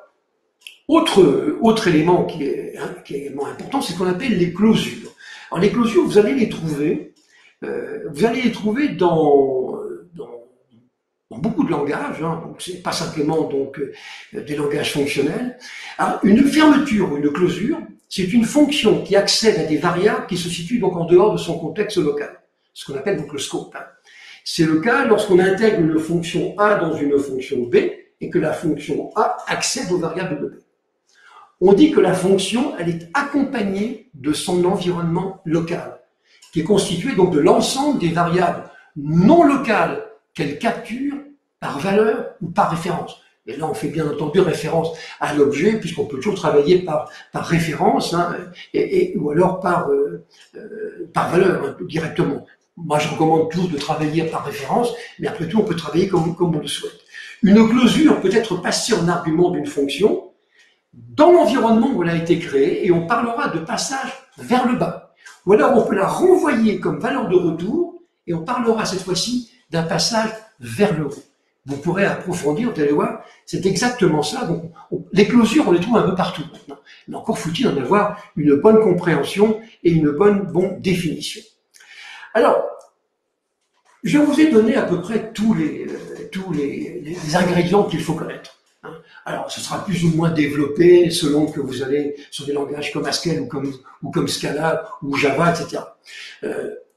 autre élément qui est également important, c'est ce qu'on appelle les clausures. Alors les clausures, vous allez les trouver dans beaucoup de langages, hein, donc c'est pas simplement donc des langages fonctionnels. Alors, une fermeture ou une clausure, c'est une fonction qui accède à des variables qui se situent donc en dehors de son contexte local, ce qu'on appelle donc le scope. Hein. C'est le cas lorsqu'on intègre une fonction A dans une fonction B et que la fonction A accède aux variables de B. On dit que la fonction, elle est accompagnée de son environnement local, qui est constitué donc de l'ensemble des variables non locales qu'elle capture par valeur ou par référence. Et là, on fait bien entendu référence à l'objet, puisqu'on peut toujours travailler par référence, hein, ou alors par valeur, hein, directement. Moi, je recommande toujours de travailler par référence, mais après tout, on peut travailler comme on le souhaite. Une clausure peut être passée en argument d'une fonction dans l'environnement où elle a été créée, et on parlera de passage vers le bas. Ou alors, on peut la renvoyer comme valeur de retour, et on parlera cette fois-ci d'un passage vers le haut. Vous pourrez approfondir, vous allez voir, c'est exactement ça. Donc, les clausures, on les trouve un peu partout maintenant. Mais encore faut-il en avoir une bonne compréhension et une bonne définition. Alors, je vous ai donné à peu près tous les ingrédients qu'il faut connaître. Hein. Alors, ce sera plus ou moins développé selon que vous allez sur des langages comme Haskell ou comme Scala ou Java, etc.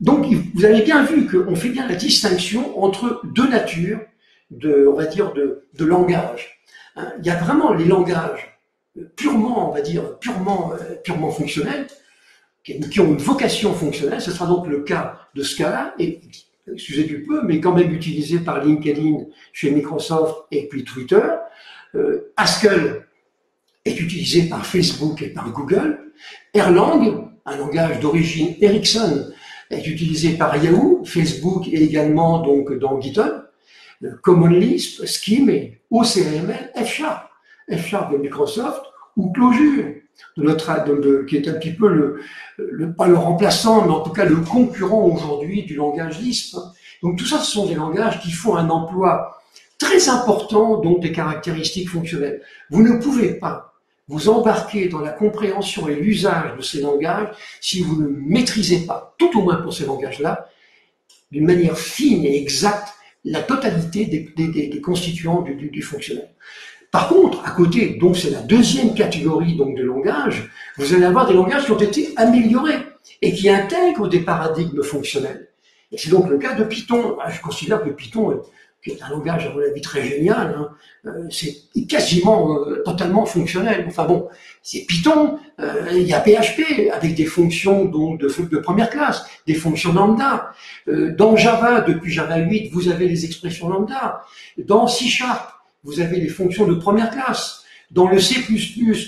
Donc, vous avez bien vu qu'on fait bien la distinction entre deux natures on va dire, de langage. Hein, il y a vraiment les langages purement, on va dire, purement fonctionnels, qui ont une vocation fonctionnelle. Ce sera donc le cas de Scala, et excusez du peu, mais quand même utilisé par LinkedIn chez Microsoft et puis Twitter. Haskell est utilisé par Facebook et par Google. Erlang, un langage d'origine Ericsson, est utilisé par Yahoo, Facebook et également donc dans GitHub. Common Lisp, Scheme, et OCML, F#, F# de Microsoft, ou Clojure, qui est un petit peu pas le remplaçant, mais en tout cas le concurrent aujourd'hui du langage Lisp. Donc tout ça, ce sont des langages qui font un emploi très important, donc des caractéristiques fonctionnelles. Vous ne pouvez pas vous embarquer dans la compréhension et l'usage de ces langages si vous ne maîtrisez pas, tout au moins pour ces langages-là, d'une manière fine et exacte, la totalité des constituants du fonctionnel. Par contre, à côté, donc c'est la deuxième catégorie donc de langages, vous allez avoir des langages qui ont été améliorés et qui intègrent des paradigmes fonctionnels. Et c'est donc le cas de Python. Je considère que Python, qui est un langage à mon avis très génial, c'est quasiment totalement fonctionnel. Enfin bon, c'est Python, il y a PHP avec des fonctions donc de première classe, des fonctions lambda. Dans Java, depuis Java 8, vous avez les expressions lambda. Dans C#, vous avez les fonctions de première classe. Dans le C++,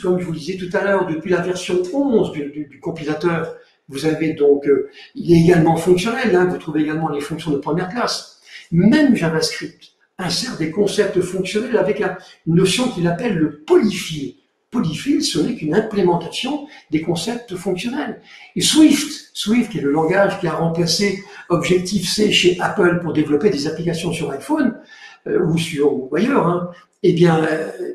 comme je vous le disais tout à l'heure, depuis la version 11 du compilateur, vous avez donc, il est également fonctionnel, vous trouvez également les fonctions de première classe. Même JavaScript insère des concepts fonctionnels avec une notion qu'il appelle le polyfill. Polyfill, ce n'est qu'une implémentation des concepts fonctionnels. Et Swift, qui est le langage qui a remplacé Objective-C chez Apple pour développer des applications sur iPhone, ou ailleurs, eh bien,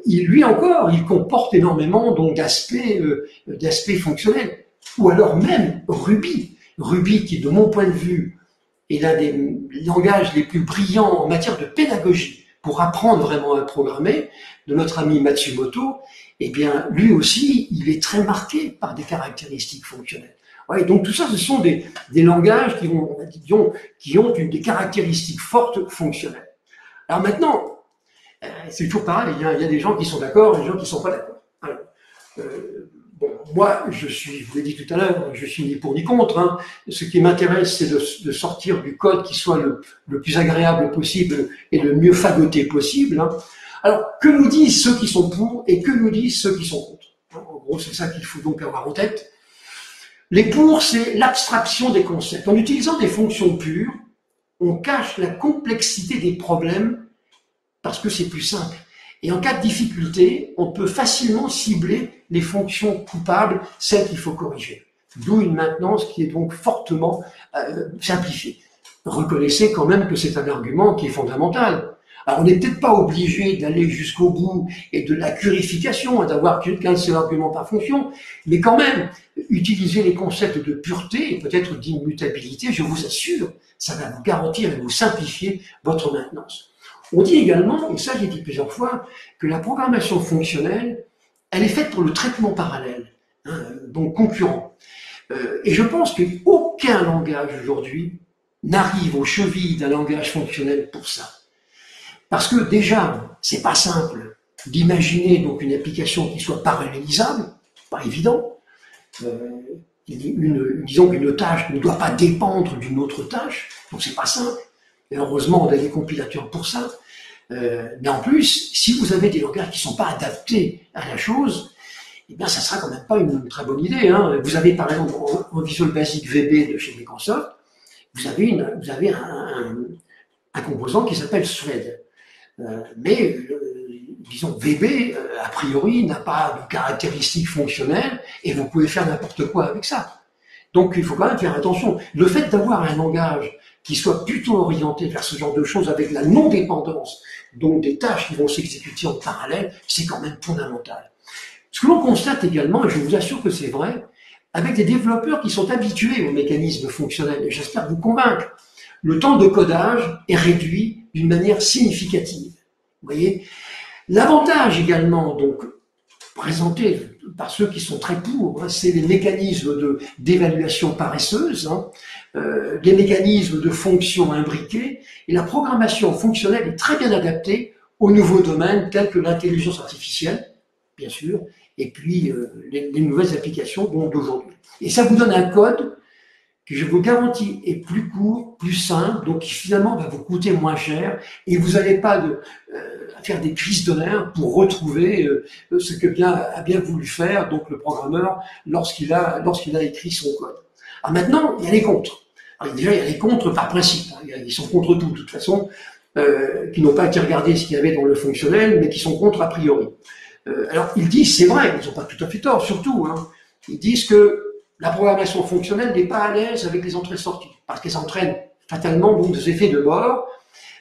lui encore, il comporte énormément donc d'aspects fonctionnels. Ou alors même Ruby, qui de mon point de vue est l'un des langages les plus brillants en matière de pédagogie pour apprendre vraiment à programmer, de notre ami Matsumoto, eh bien, lui aussi, il est très marqué par des caractéristiques fonctionnelles. Ouais, donc tout ça, ce sont des langages qui ont des caractéristiques fortes fonctionnelles. Alors maintenant, c'est toujours pareil, il y a des gens qui sont d'accord et des gens qui ne sont pas d'accord. Alors, moi, je vous l'ai dit tout à l'heure, je suis ni pour ni contre. Ce qui m'intéresse, c'est de sortir du code qui soit le plus agréable possible et le mieux fagoté possible. Alors, que nous disent ceux qui sont pour et que nous disent ceux qui sont contre? En gros, c'est ça qu'il faut donc avoir en tête. Les pour, c'est l'abstraction des concepts. En utilisant des fonctions pures, on cache la complexité des problèmes parce que c'est plus simple. Et en cas de difficulté, on peut facilement cibler les fonctions coupables, celles qu'il faut corriger. D'où une maintenance qui est donc fortement simplifiée. Reconnaissez quand même que c'est un argument qui est fondamental. Alors on n'est peut-être pas obligé d'aller jusqu'au bout et de la purification, d'avoir qu'un seul argument par fonction, mais quand même, utiliser les concepts de pureté et peut-être d'immutabilité, je vous assure, ça va vous garantir et vous simplifier votre maintenance. On dit également, et ça j'ai dit plusieurs fois, que la programmation fonctionnelle, elle est faite pour le traitement parallèle, donc concurrent. Et je pense qu'aucun langage aujourd'hui n'arrive aux chevilles d'un langage fonctionnel pour ça. Parce que déjà, c'est pas simple d'imaginer donc une application qui soit parallélisable, pas évident. Disons qu'une tâche ne doit pas dépendre d'une autre tâche, donc c'est pas simple. Et heureusement, on a des compilateurs pour ça. Mais en plus, si vous avez des langages qui ne sont pas adaptés à la chose, eh bien, ça sera quand même pas une très bonne idée. Vous avez par exemple en Visual Basic VB de chez Microsoft, vous avez un composant qui s'appelle thread. Mais disons VB, a priori, n'a pas de caractéristiques fonctionnelles et vous pouvez faire n'importe quoi avec ça. Donc il faut quand même faire attention. Le fait d'avoir un langage qui soit plutôt orienté vers ce genre de choses avec la non-dépendance, donc des tâches qui vont s'exécuter en parallèle, c'est quand même fondamental. Ce que l'on constate également, et je vous assure que c'est vrai, avec des développeurs qui sont habitués aux mécanismes fonctionnels, et j'espère vous convaincre, le temps de codage est réduit d'une manière significative. Vous voyez, l'avantage également, donc, présenté par ceux qui sont très pour, c'est les mécanismes d'évaluation paresseuse, les mécanismes de fonctions imbriquées, et la programmation fonctionnelle est très bien adaptée aux nouveaux domaines tels que l'intelligence artificielle, bien sûr, et puis les nouvelles applications d'aujourd'hui. Et ça vous donne un code que je vous garantis est plus court, plus simple, donc qui finalement va vous coûter moins cher, et vous n'allez pas faire des crises de nerfs pour retrouver ce que a bien voulu faire donc le programmeur lorsqu'il a écrit son code. Alors maintenant, il y a les contres. Alors déjà, il y a les contres par principe, ils sont contre tout de toute façon. qui n'ont pas été regardés ce qu'il y avait dans le fonctionnel, mais qui sont contre a priori. Alors ils disent, c'est vrai, ils n'ont pas tout à fait tort, surtout, hein, ils disent que la programmation fonctionnelle n'est pas à l'aise avec les entrées-sorties, parce qu'elles entraînent fatalement donc des effets de bord.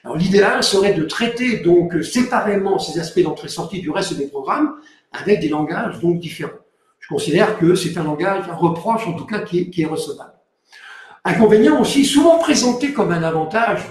Alors l'idéal serait de traiter donc séparément ces aspects d'entrée-sortie du reste des programmes avec des langages donc différents. Je considère que c'est un langage, un reproche en tout cas qui est recevable. Inconvénient aussi, souvent présenté comme un avantage,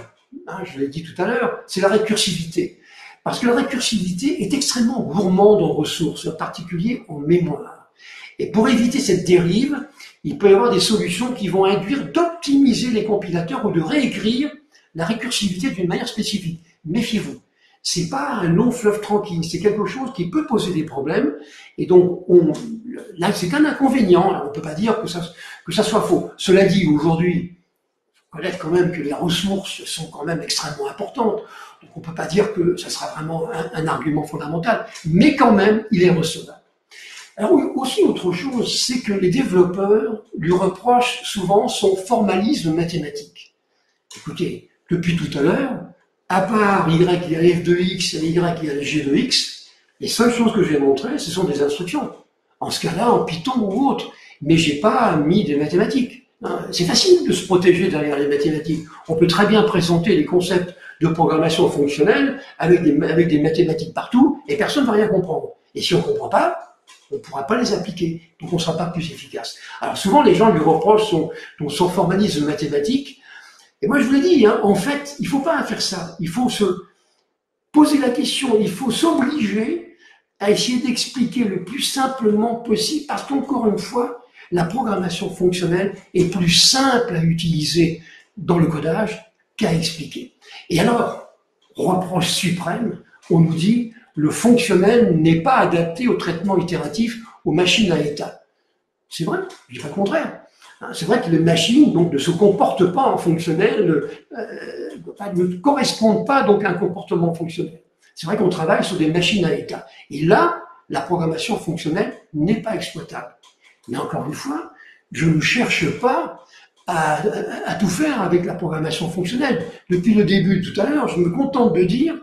hein, je l'ai dit tout à l'heure, c'est la récursivité. Parce que la récursivité est extrêmement gourmande en ressources, en particulier en mémoire. Et pour éviter cette dérive, il peut y avoir des solutions qui vont induire d'optimiser les compilateurs ou de réécrire la récursivité d'une manière spécifique. Méfiez-vous. C'est pas un long fleuve tranquille, c'est quelque chose qui peut poser des problèmes. Et donc, là, c'est un inconvénient. On ne peut pas dire que ça soit faux. Cela dit, aujourd'hui, il faut connaître quand même que les ressources sont quand même extrêmement importantes. Donc, on ne peut pas dire que ça sera vraiment un argument fondamental. Mais quand même, il est recevable. Alors, aussi, autre chose, c'est que les développeurs lui reprochent souvent son formalisme mathématique. Écoutez, depuis tout à l'heure, à part y égale f de x et y égale g de x, les seules choses que je vais montrer, ce sont des instructions. En ce cas-là, en Python ou autre. Mais j'ai pas mis des mathématiques. C'est facile de se protéger derrière les mathématiques. On peut très bien présenter les concepts de programmation fonctionnelle avec des mathématiques partout et personne ne va rien comprendre. Et si on ne comprend pas, on ne pourra pas les appliquer. Donc on ne sera pas plus efficace. Alors souvent, les gens lui reprochent son formalisme mathématique. Et moi, je vous l'ai dit, hein, en fait, il ne faut pas faire ça. Il faut se poser la question, il faut s'obliger à essayer d'expliquer le plus simplement possible, parce qu'encore une fois, la programmation fonctionnelle est plus simple à utiliser dans le codage qu'à expliquer. Et alors, reproche suprême, on nous dit, le fonctionnel n'est pas adapté au traitement itératif aux machines à état. C'est vrai, je dis pas le contraire. C'est vrai que les machines donc, ne se comportent pas en fonctionnel, ne correspondent pas donc à un comportement fonctionnel. C'est vrai qu'on travaille sur des machines à état. Et là, la programmation fonctionnelle n'est pas exploitable. Mais encore une fois, je ne cherche pas à tout faire avec la programmation fonctionnelle. Depuis le début, tout à l'heure, je me contente de dire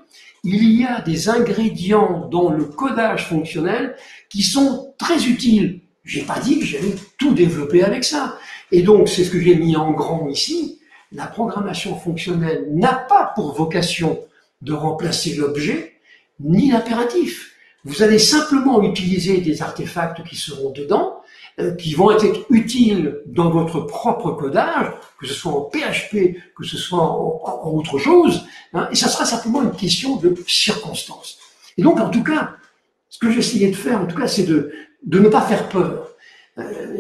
il y a des ingrédients dans le codage fonctionnel qui sont très utiles. J'ai pas dit que j'allais tout développer avec ça. Et donc, c'est ce que j'ai mis en grand ici. La programmation fonctionnelle n'a pas pour vocation de remplacer l'objet, ni l'impératif. Vous allez simplement utiliser des artefacts qui seront dedans, qui vont être utiles dans votre propre codage, que ce soit en PHP, que ce soit en autre chose, hein, et ça sera simplement une question de circonstance. Et donc, en tout cas, ce que j'essayais de faire, en tout cas, c'est de ne pas faire peur.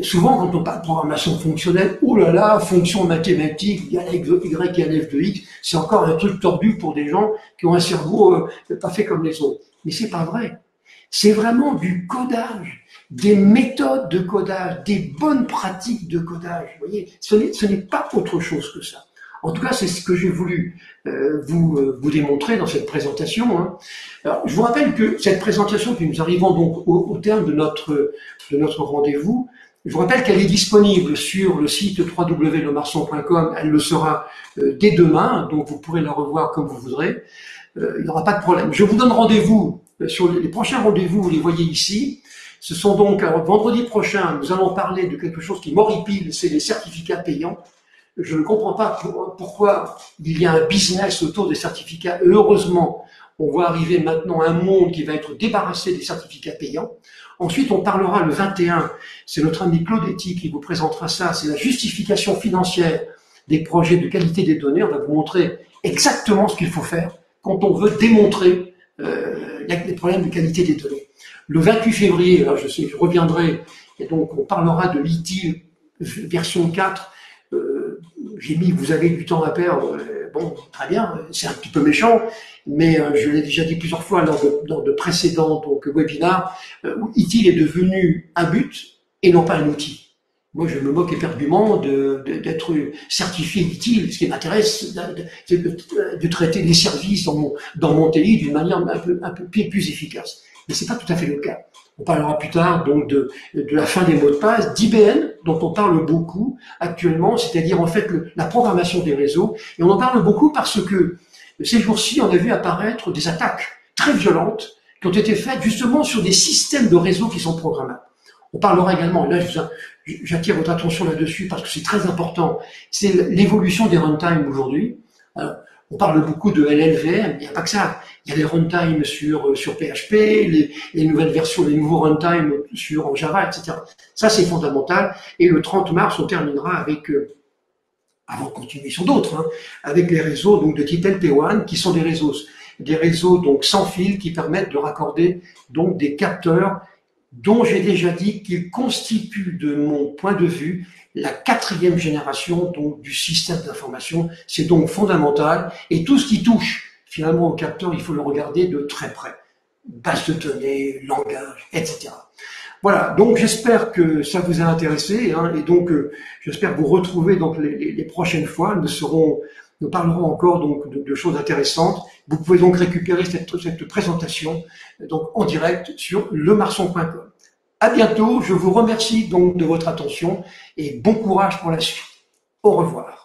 Souvent, quand on parle de programmation fonctionnelle, oh là là, fonction mathématique, y égale f de x, c'est encore un truc tordu pour des gens qui ont un cerveau pas fait comme les autres. Mais c'est pas vrai. C'est vraiment du codage, des méthodes de codage, des bonnes pratiques de codage. Vous voyez, ce n'est pas autre chose que ça. En tout cas, c'est ce que j'ai voulu vous démontrer dans cette présentation. Hein. Alors, je vous rappelle que cette présentation, que nous arrivons donc au terme de notre rendez-vous, je vous rappelle qu'elle est disponible sur le site www.lemarçon.com. Elle le sera dès demain, donc vous pourrez la revoir comme vous voudrez. Il n'y aura pas de problème. Je vous donne rendez-vous sur les prochains rendez-vous, vous les voyez ici. Ce sont donc, alors, vendredi prochain, nous allons parler de quelque chose qui m'horripile, c'est les certificats payants. Je ne comprends pas pourquoi il y a un business autour des certificats. Et heureusement, on voit arriver maintenant un monde qui va être débarrassé des certificats payants. Ensuite, on parlera le 21, c'est notre ami Claude Etty qui vous présentera ça, c'est la justification financière des projets de qualité des données. On va vous montrer exactement ce qu'il faut faire quand on veut démontrer les problèmes de qualité des données. Le 28 février, alors je reviendrai, et donc on parlera de l'ITIL version 4. J'ai mis, vous avez du temps à perdre, bon, très bien, c'est un petit peu méchant, mais je l'ai déjà dit plusieurs fois lors de précédents webinars, où ITIL est devenu un but et non pas un outil. Moi, je me moque éperdument d'être certifié ITIL. Ce qui m'intéresse, c'est de traiter les services dans mon TI d'une manière un peu plus efficace. Mais c'est pas tout à fait le cas. On parlera plus tard donc de la fin des mots de passe, d'IBM, dont on parle beaucoup actuellement, c'est-à-dire en fait la programmation des réseaux. Et on en parle beaucoup parce que Ces jours-ci, on a vu apparaître des attaques très violentes qui ont été faites justement sur des systèmes de réseau qui sont programmables. On parlera également, là j'attire votre attention là-dessus parce que c'est très important, c'est l'évolution des runtimes aujourd'hui. On parle beaucoup de LLVM, il n'y a pas que ça. Il y a des runtimes sur PHP, les nouvelles versions, les nouveaux runtimes en Java, etc. Ça, c'est fondamental. Et le 30 mars, on terminera avec, avant de continuer sur d'autres, hein, avec les réseaux donc de type LP WAN, qui sont des réseaux donc sans fil qui permettent de raccorder donc des capteurs dont j'ai déjà dit qu'ils constituent, de mon point de vue, la 4e génération donc du système d'information. C'est donc fondamental. Et tout ce qui touche finalement au capteur, il faut le regarder de très près. Base de données, langage, etc. Voilà, donc j'espère que ça vous a intéressé, hein, et donc j'espère vous retrouver donc les prochaines fois. Nous parlerons encore donc de choses intéressantes. Vous pouvez donc récupérer cette présentation donc en direct sur lemarçon.com. À bientôt, je vous remercie donc de votre attention et bon courage pour la suite. Au revoir.